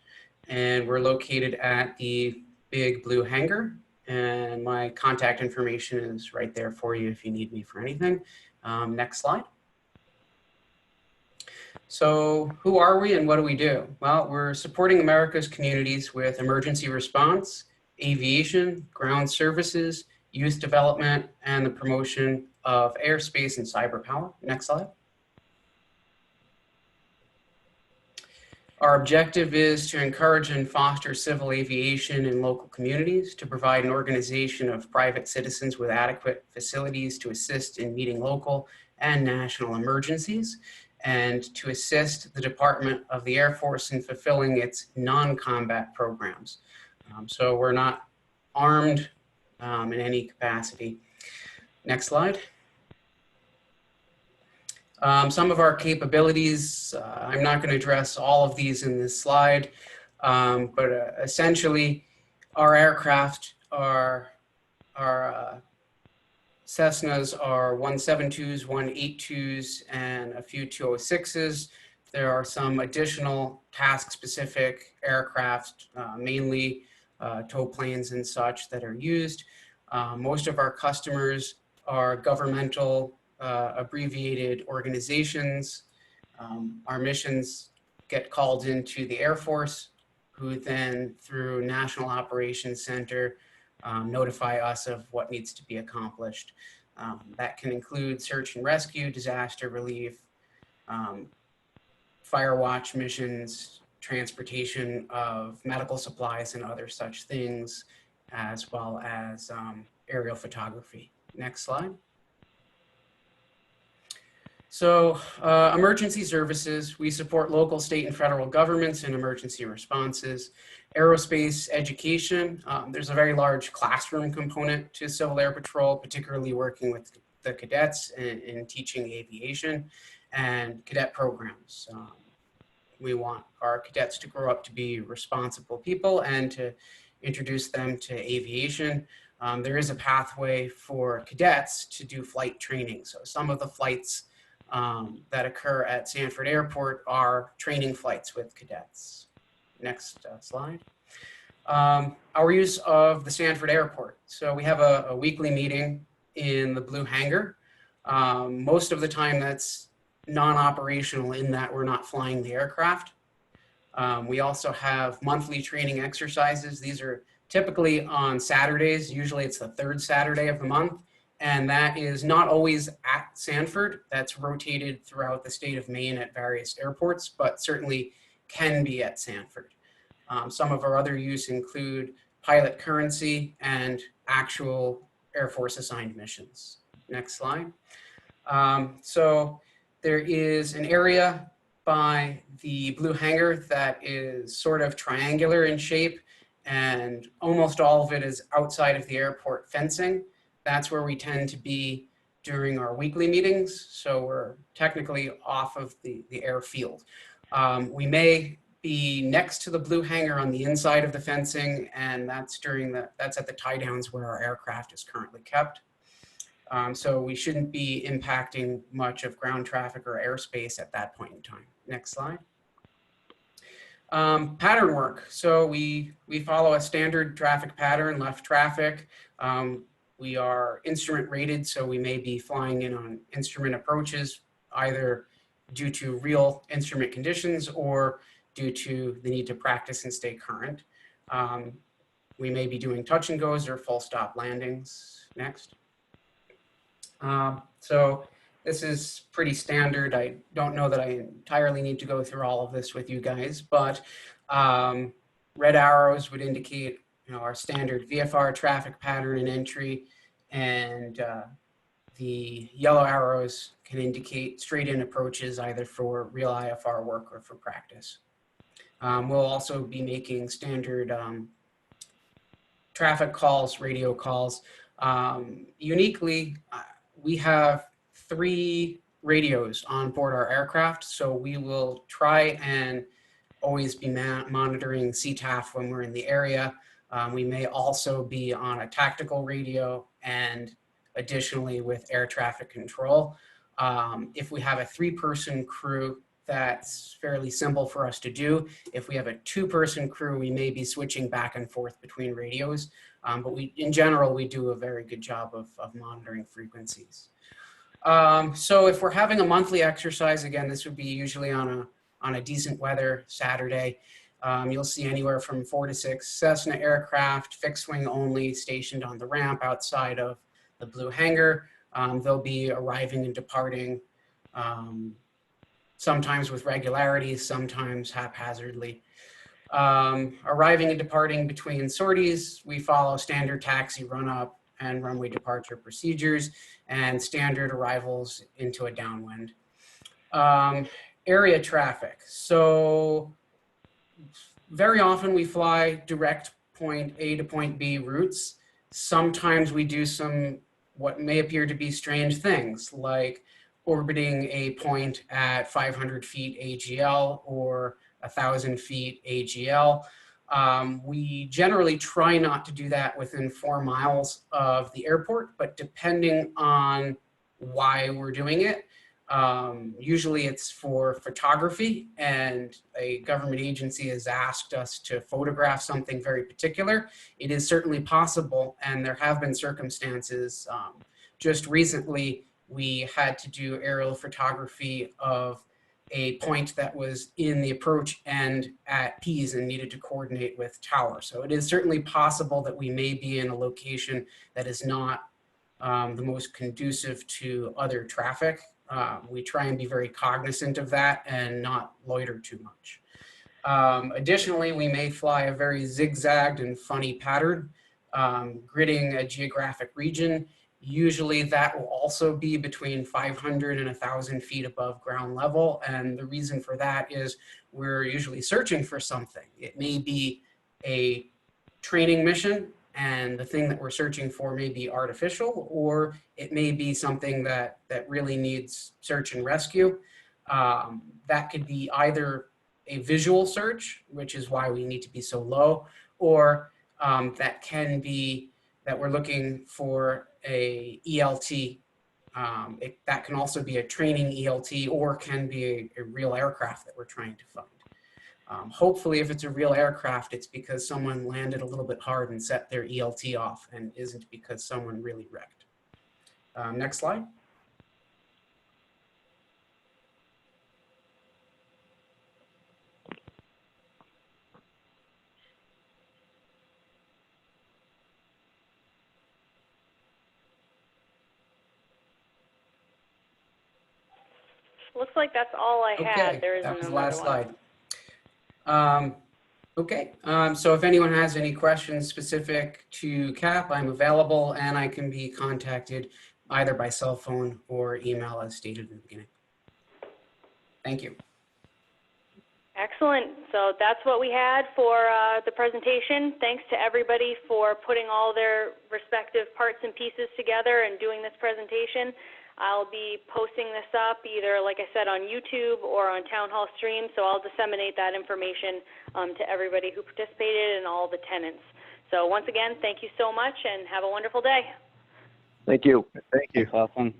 S9: and we're located at the big blue hangar, and my contact information is right there for you if you need me for anything. Next slide. So who are we and what do we do? Well, we're supporting America's communities with emergency response, aviation, ground services, youth development, and the promotion of airspace and cyber power. Next slide. Our objective is to encourage and foster civil aviation in local communities, to provide an organization of private citizens with adequate facilities to assist in meeting local and national emergencies, and to assist the Department of the Air Force in fulfilling its non-combat programs. So we're not armed in any capacity. Next slide. Some of our capabilities, I'm not going to address all of these in this slide, but essentially our aircraft are Cessnas are 172s, 182s, and a few 206s. There are some additional task-specific aircraft, mainly tow planes and such, that are used. Most of our customers are governmental abbreviated organizations. Our missions get called into the Air Force, who then, through National Operations Center, notify us of what needs to be accomplished. That can include search and rescue, disaster relief, fire watch missions, transportation of medical supplies and other such things, as well as aerial photography. Next slide. So emergency services, we support local, state, and federal governments in emergency responses. Aerospace education, there's a very large classroom component to Civil Air Patrol, particularly working with the cadets in teaching aviation and cadet programs. We want our cadets to grow up to be responsible people and to introduce them to aviation. There is a pathway for cadets to do flight training. So some of the flights that occur at Sanford Airport are training flights with cadets. Next slide. Our use of the Sanford Airport. So we have a weekly meeting in the Blue Hangar. Most of the time that's non-operational in that we're not flying the aircraft. We also have monthly training exercises. These are typically on Saturdays. Usually it's the third Saturday of the month. And that is not always at Sanford. That's rotated throughout the state of Maine at various airports, but certainly can be at Sanford. Some of our other use include pilot currency and actual Air Force assigned missions. Next slide. So there is an area by the Blue Hangar that is sort of triangular in shape, and almost all of it is outside of the airport fencing. That's where we tend to be during our weekly meetings. So we're technically off of the airfield. We may be next to the Blue Hangar on the inside of the fencing, and that's at the tie downs where our aircraft is currently kept. So we shouldn't be impacting much of ground traffic or airspace at that point in time. Next slide. Pattern work. So we follow a standard traffic pattern, left traffic. We are instrument rated, so we may be flying in on instrument approaches, either due to real instrument conditions or due to the need to practice and stay current. We may be doing touch and goes or full stop landings. Next. So this is pretty standard. I don't know that I entirely need to go through all of this with you guys, but red arrows would indicate, our standard VFR traffic pattern and entry, and the yellow arrows can indicate straight-in approaches either for real IFR work or for practice. We'll also be making standard traffic calls, radio calls. Uniquely, we have 3 radios on board our aircraft, so we will try and always be monitoring CTAF when we're in the area. We may also be on a tactical radio and additionally with air traffic control. If we have a 3-person crew, that's fairly simple for us to do. If we have a 2-person crew, we may be switching back and forth between radios. But in general, we do a very good job of monitoring frequencies. So if we're having a monthly exercise, again, this would be usually on a decent weather Saturday. You'll see anywhere from 4 to 6 Cessna aircraft, fixed wing only, stationed on the ramp outside of the blue hangar. They'll be arriving and departing, sometimes with regularity, sometimes haphazardly. Arriving and departing between sorties, we follow standard taxi run-up and runway departure procedures and standard arrivals into a downwind. Area traffic. So very often we fly direct point A to point B routes. Sometimes we do some what may appear to be strange things, like orbiting a point at 500 feet AGL or 1,000 feet AGL. We generally try not to do that within 4 miles of the airport, but depending on why we're doing it, usually it's for photography, and a government agency has asked us to photograph something very particular. It is certainly possible, and there have been circumstances. Just recently, we had to do aerial photography of a point that was in the approach end at Pease and needed to coordinate with tower. So it is certainly possible that we may be in a location that is not the most conducive to other traffic. We try and be very cognizant of that and not loiter too much. Additionally, we may fly a very zigzagged and funny pattern, gridding a geographic region. Usually that will also be between 500 and 1,000 feet above ground level. And the reason for that is we're usually searching for something. It may be a training mission, and the thing that we're searching for may be artificial, or it may be something that really needs search and rescue. That could be either a visual search, which is why we need to be so low, or that can be that we're looking for a ELT. That can also be a training ELT, or can be a real aircraft that we're trying to find. Hopefully, if it's a real aircraft, it's because someone landed a little bit hard and set their ELT off, and isn't because someone really wrecked. Next slide.
S1: Looks like that's all I had. There isn't
S9: that was the
S1: another
S9: last
S1: one.
S9: slide. So if anyone has any questions specific to CAP, I'm available, and I can be contacted either by cell phone or email as stated in the beginning. Thank you.
S1: Excellent. So that's what we had for the presentation. Thanks to everybody for putting all their respective parts and pieces together and doing this presentation. I'll be posting this up either, like I said, on YouTube or on Town Hall Stream, so I'll disseminate that information to everybody who participated and all the tenants. So once again, thank you so much and have a wonderful day.
S5: Thank you.
S6: Thank you.
S7: That's awesome.